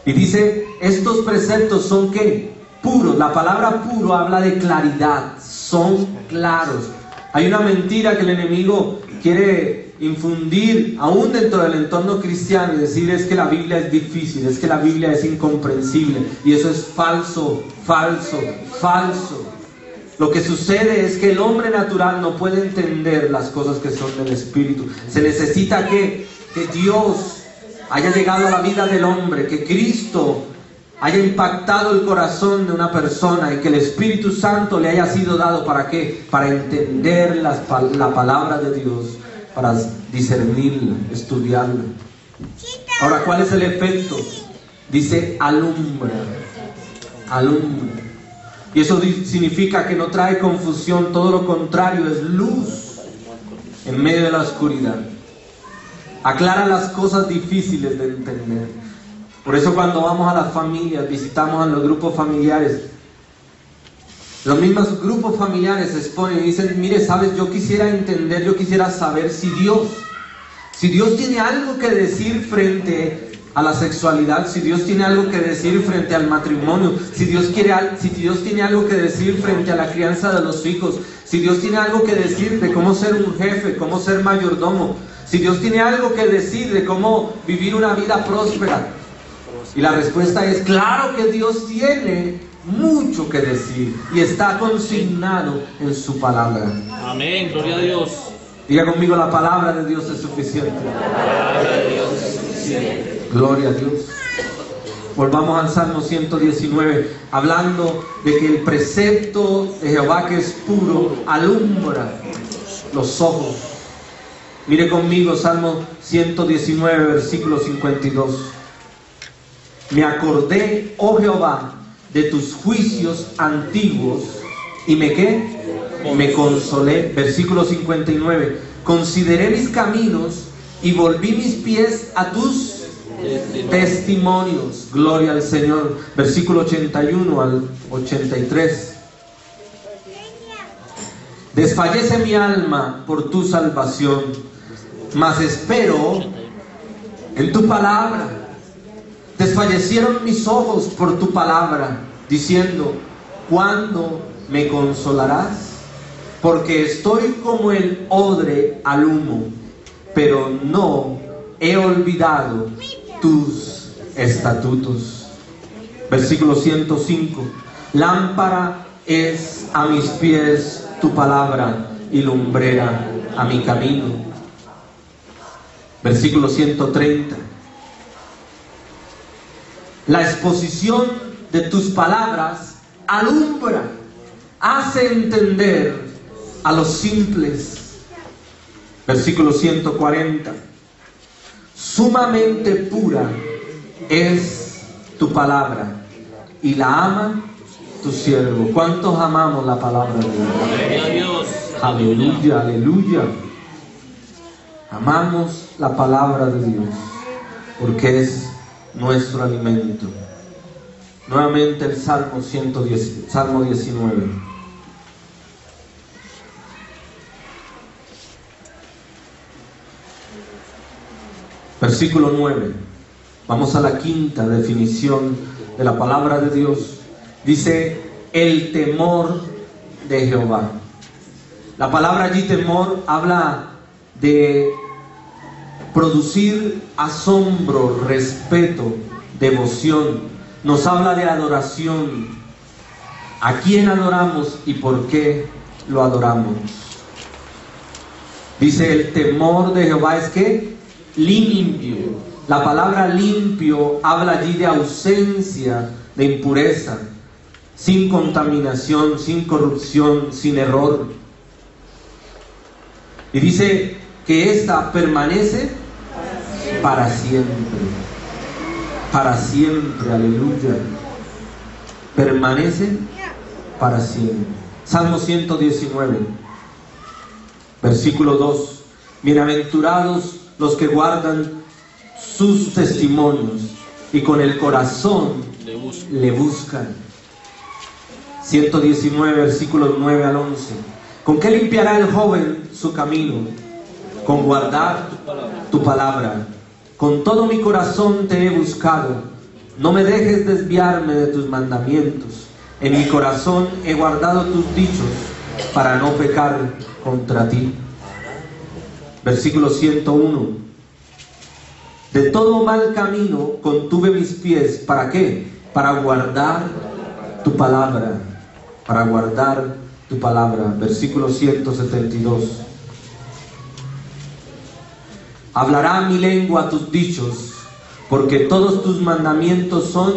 Y dice, estos preceptos son ¿qué? Puros. La palabra puro habla de claridad, son claros. Hay una mentira que el enemigo quiere infundir aún dentro del entorno cristiano y decir: es que la Biblia es difícil, es que la Biblia es incomprensible. Y eso es falso, falso, falso. Lo que sucede es que el hombre natural no puede entender las cosas que son del Espíritu. Se necesita que Dios haya llegado a la vida del hombre, que Cristo haya impactado el corazón de una persona y que el Espíritu Santo le haya sido dado. ¿Para qué? Para entender la palabra de Dios, para discernirla, estudiarla. Ahora, ¿cuál es el efecto? Dice: alumbra, alumbra. Y eso significa que no trae confusión, todo lo contrario, es luz en medio de la oscuridad. Aclara las cosas difíciles de entender. Por eso cuando vamos a las familias, visitamos a los grupos familiares, los mismos grupos familiares se exponen y dicen: mire, sabes, yo quisiera entender, yo quisiera saber si Dios tiene algo que decir frente a la sexualidad, si Dios tiene algo que decir frente al matrimonio, si Dios tiene algo que decir frente a la crianza de los hijos, si Dios tiene algo que decir de cómo ser un jefe, cómo ser mayordomo, si Dios tiene algo que decir de cómo vivir una vida próspera. Y la respuesta es: claro que Dios tiene mucho que decir y está consignado en su palabra. Amén, gloria a Dios. Diga conmigo: la palabra de Dios es suficiente. La palabra de Dios es suficiente. Gloria a Dios. Volvamos al Salmo 119, hablando de que el precepto de Jehová, que es puro, alumbra los ojos. Mire conmigo Salmo 119, versículo 52. Me acordé, oh Jehová, de tus juicios antiguos y me consolé. Versículo 59. Consideré mis caminos y volví mis pies a tus testimonios. Gloria al Señor. Versículo 81 al 83. Desfallece mi alma por tu salvación, mas espero en tu palabra. Desfallecieron mis ojos por tu palabra, diciendo: ¿cuándo me consolarás? Porque estoy como el odre al humo, pero no he olvidado tus estatutos. Versículo 105. Lámpara es a mis pies tu palabra y lumbrera a mi camino. Versículo 130. La exposición de tus palabras alumbra, hace entender a los simples. Versículo 140. Sumamente pura es tu palabra y la ama tu siervo. ¿Cuántos amamos la palabra de Dios? Gloria a Dios. Aleluya, aleluya. Amamos la palabra de Dios porque es nuestro alimento. Nuevamente el Salmo 19. Versículo 9. Vamos a la quinta definición de la palabra de Dios. Dice: el temor de Jehová. La palabra allí temor habla de producir asombro, respeto, devoción. Nos habla de adoración. ¿A quién adoramos y por qué lo adoramos? Dice: el temor de Jehová es ¿qué? Limpio. La palabra limpio habla allí de ausencia de impureza, sin contaminación, sin corrupción, sin error. Y dice que ésta permanece para siempre. para siempre, aleluya. Permanece para siempre. Salmo 119, versículo 2. Bienaventurados los que guardan sus testimonios y con el corazón le buscan. 119, versículos 9 al 11. ¿Con qué limpiará el joven su camino? Con guardar tu palabra. Con todo mi corazón te he buscado. No me dejes desviarme de tus mandamientos. En mi corazón he guardado tus dichos para no pecar contra ti. Versículo 101. De todo mal camino contuve mis pies. ¿Para qué? Para guardar tu palabra. Para guardar tu palabra. Versículo 172. Hablará mi lengua tus dichos, porque todos tus mandamientos son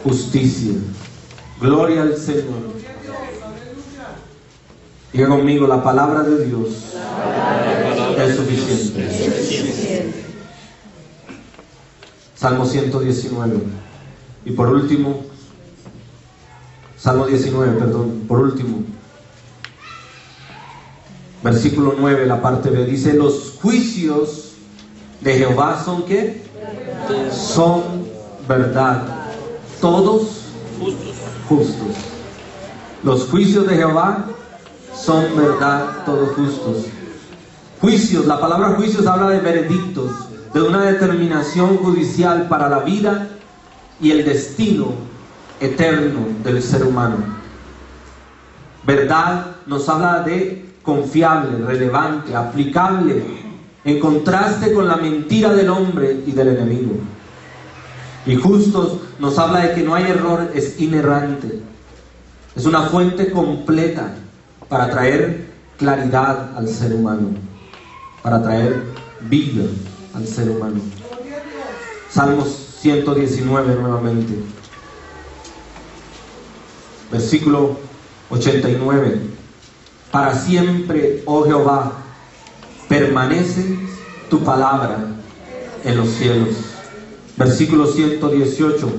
justicia. Gloria al Señor. Diga conmigo, la palabra de Dios es suficiente. Salmo 119. Y por último, Salmo 19, perdón, por último. Versículo 9, la parte B, dice: los juicios de Jehová son ¿qué? Son verdad, todos justos. Los juicios de Jehová son verdad, todos justos. Juicios, la palabra juicios habla de veredictos, de una determinación judicial para la vida y el destino eterno del ser humano. Verdad nos habla de confiable, relevante, aplicable, en contraste con la mentira del hombre y del enemigo. Y justos nos habla de que no hay error, es inerrante, es una fuente completa para traer claridad al ser humano, para traer vida al ser humano. Salmos 119 nuevamente, versículo 89. Para siempre, oh Jehová, permanece tu palabra en los cielos. Versículo 118.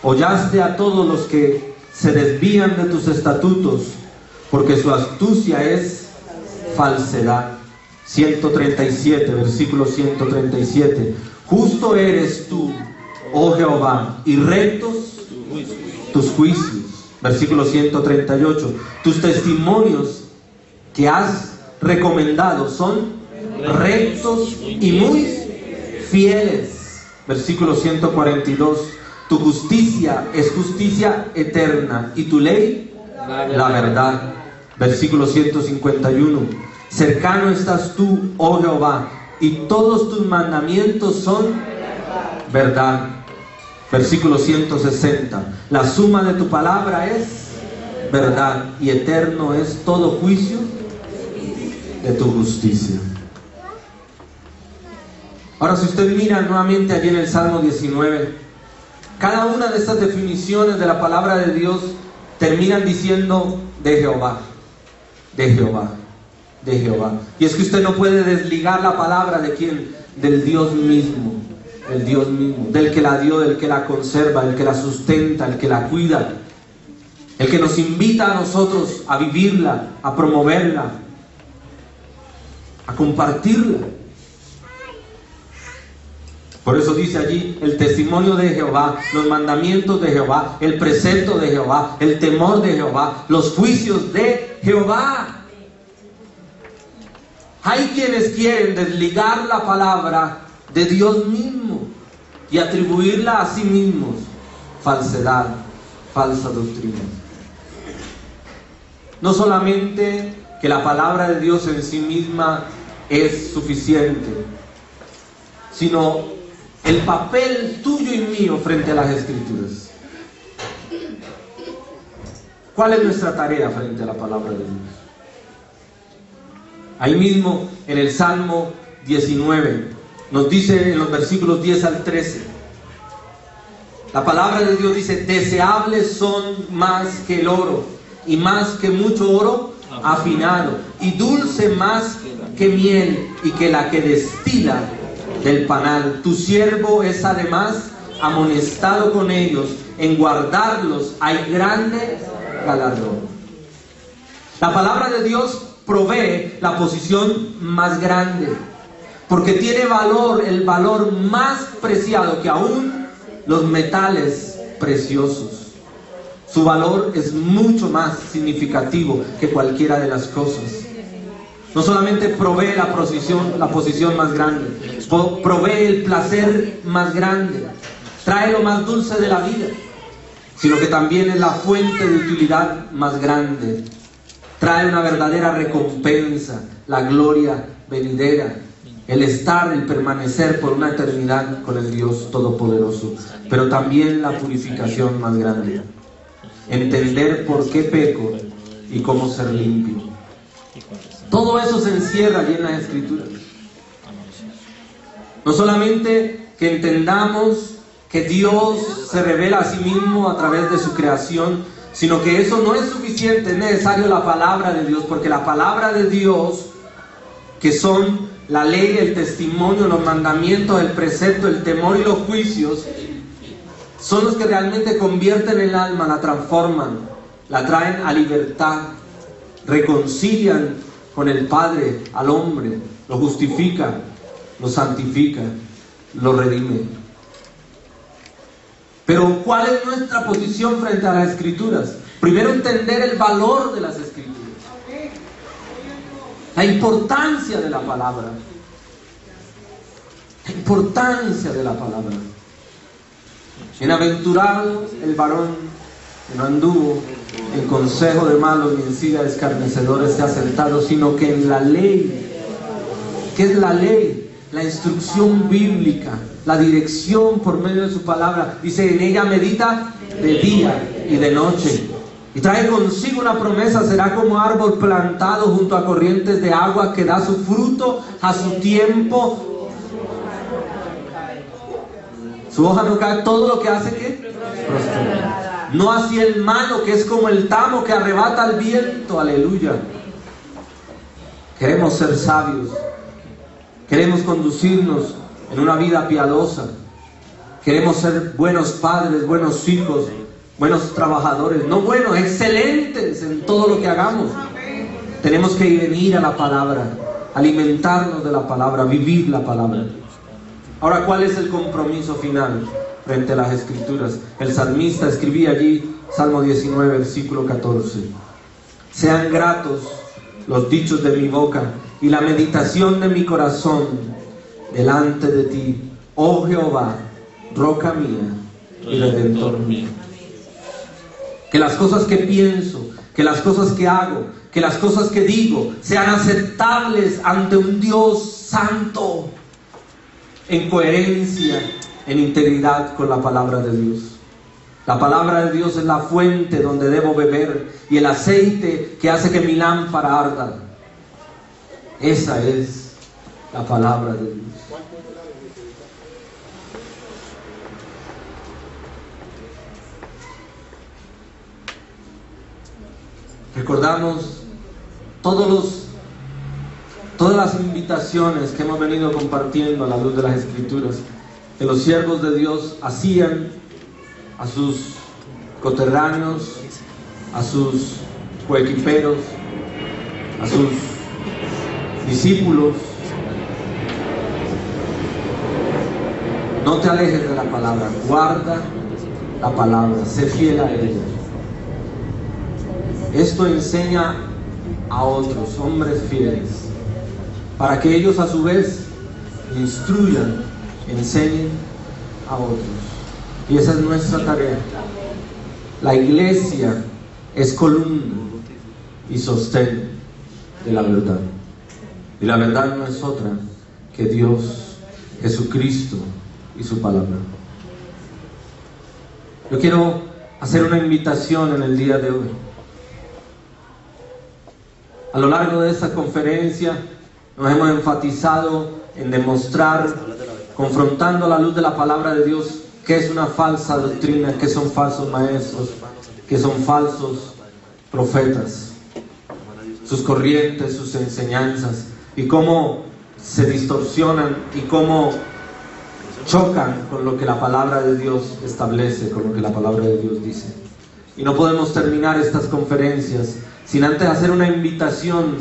Hollaste a todos los que se desvían de tus estatutos, porque su astucia es falsedad. 137, versículo 137. Justo eres tú, oh Jehová, y rectos tus juicios. Versículo 138. Tus testimonios que has recomendado son rectos y muy fieles. Versículo 142. Tu justicia es justicia eterna y tu ley la verdad. Versículo 151. Cercano estás tú, oh Jehová, y todos tus mandamientos son verdad. Versículo 160. La suma de tu palabra es verdad y eterno es todo juicio de tu justicia. Ahora, si usted mira nuevamente allí en el Salmo 19, cada una de estas definiciones de la palabra de Dios terminan diciendo de Jehová, de Jehová, de Jehová. Y es que usted no puede desligar la palabra de quién, del Dios mismo, el Dios mismo, del que la dio, del que la conserva, el que la sustenta, el que la cuida, el que nos invita a nosotros a vivirla, a promoverla, a compartirla. Por eso dice allí el testimonio de Jehová, los mandamientos de Jehová, el precepto de Jehová, el temor de Jehová, los juicios de Jehová. Hay quienes quieren desligar la palabra de Dios mismo y atribuirla a sí mismos. Falsedad, falsa doctrina. No solamente que la palabra de Dios en sí misma es suficiente, sino el papel tuyo y mío frente a las Escrituras. ¿Cuál es nuestra tarea frente a la palabra de Dios? Ahí mismo en el Salmo 19 nos dice en los versículos 10 al 13, la palabra de Dios dice: deseables son más que el oro, y más que mucho oro afinado, y dulce más que miel, y que la que destila del panal. Tu siervo es además amonestado con ellos, en guardarlos hay grande galardón. La palabra de Dios provee la posición más grande, porque tiene valor, el valor más preciado que aún los metales preciosos. Su valor es mucho más significativo que cualquiera de las cosas. No solamente provee la posición más grande, provee el placer más grande, trae lo más dulce de la vida, sino que también es la fuente de utilidad más grande. Trae una verdadera recompensa, la gloria venidera, el estar, el permanecer por una eternidad con el Dios Todopoderoso, pero también la purificación más grande. Entender por qué peco y cómo ser limpio. Todo eso se encierra allí en las Escrituras. No solamente que entendamos que Dios se revela a sí mismo a través de su creación, sino que eso no es suficiente, es necesario la palabra de Dios, porque la palabra de Dios, que son la ley, el testimonio, los mandamientos, el precepto, el temor y los juicios, son los que realmente convierten el alma, la transforman, la traen a libertad, reconcilian con el Padre al hombre, lo justifica, lo santifica, lo redime. Pero ¿cuál es nuestra posición frente a las Escrituras? Primero, entender el valor de las Escrituras, la importancia de la palabra, la importancia de la palabra. Bienaventurado el varón que no anduvo en consejo de malos, ni en silla de escarnecedores se ha sentado, sino que en la ley. ¿Qué es la ley? La instrucción bíblica, la dirección por medio de su palabra. Dice, en ella medita de día y de noche, y trae consigo una promesa: será como árbol plantado junto a corrientes de agua, que da su fruto a su tiempo. Su hoja no cae, todo lo que hace que prospera. No así el malo, que es como el tamo que arrebata el viento. Aleluya. Queremos ser sabios, queremos conducirnos en una vida piadosa, queremos ser buenos padres, buenos hijos, buenos trabajadores, no buenos, excelentes en todo lo que hagamos. Tenemos que venir a la palabra, alimentarnos de la palabra, vivir la palabra. Ahora, ¿cuál es el compromiso final frente a las Escrituras? El salmista escribía allí, Salmo 19, versículo 14: sean gratos los dichos de mi boca y la meditación de mi corazón delante de ti, oh Jehová, roca mía y redentor mío. Que las cosas que pienso, que las cosas que hago, que las cosas que digo sean aceptables ante un Dios santo, en coherencia, en integridad con la palabra de Dios. La palabra de Dios es la fuente donde debo beber y el aceite que hace que mi lámpara arda. Esa es la palabra de Dios. Recordamos todas las invitaciones que hemos venido compartiendo a la luz de las Escrituras, que los siervos de Dios hacían a sus coterráneos, a sus coequiperos, a sus discípulos. No te alejes de la palabra, guarda la palabra, sé fiel a ella. Esto enseña a otros hombres fieles, para que ellos a su vez instruyan, enseñen a otros. Y esa es nuestra tarea. La iglesia es columna y sostén de la verdad. Y la verdad no es otra que Dios, Jesucristo y su palabra. Yo quiero hacer una invitación en el día de hoy. A lo largo de esta conferencia nos hemos enfatizado en demostrar, confrontando a la luz de la palabra de Dios, qué es una falsa doctrina, qué son falsos maestros, qué son falsos profetas, sus corrientes, sus enseñanzas, y cómo se distorsionan y cómo chocan con lo que la palabra de Dios establece, con lo que la palabra de Dios dice. Y no podemos terminar estas conferencias sin antes hacer una invitación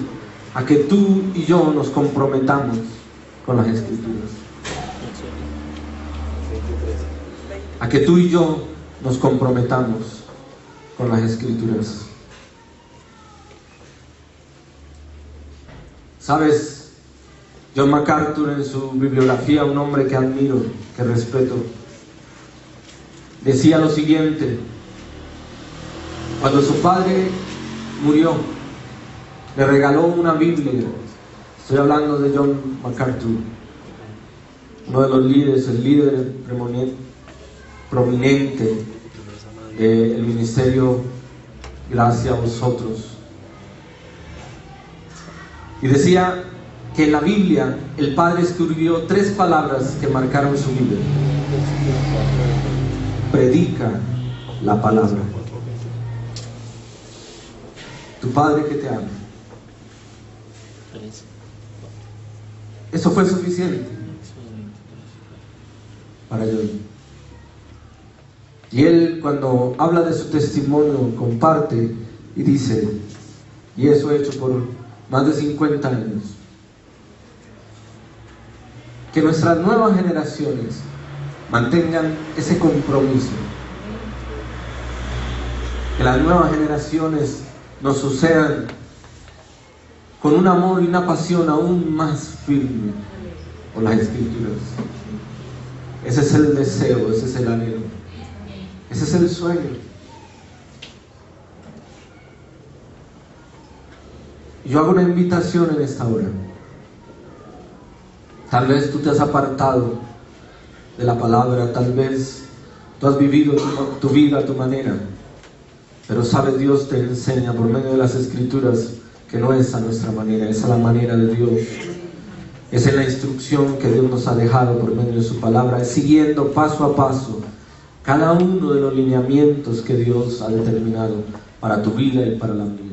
a que tú y yo nos comprometamos con las Escrituras. A que tú y yo nos comprometamos con las Escrituras. ¿Sabes? John MacArthur, en su bibliografía, un hombre que admiro, que respeto, decía lo siguiente: cuando su padre murió, le regaló una Biblia. Estoy hablando de John MacArthur, uno de los líderes, el líder prominente del ministerio Gracia a Vosotros. Y decía que en la Biblia el Padre escribió 3 palabras que marcaron su vida: predica la palabra. Tu Padre que te ama. Eso fue suficiente para John. Y él, cuando habla de su testimonio, comparte y dice, y eso he hecho por más de 50 años, que nuestras nuevas generaciones mantengan ese compromiso, que las nuevas generaciones nos sucedan con un amor y una pasión aún más firme por las Escrituras. Ese es el deseo, ese es el anhelo, ese es el sueño. Y yo hago una invitación en esta hora. Tal vez tú te has apartado de la palabra, tal vez tú has vivido tu vida a tu manera, pero sabe, Dios te enseña por medio de las Escrituras que no es a nuestra manera, es a la manera de Dios. Es en la instrucción que Dios nos ha dejado por medio de su palabra, es siguiendo paso a paso cada uno de los lineamientos que Dios ha determinado para tu vida y para la mía.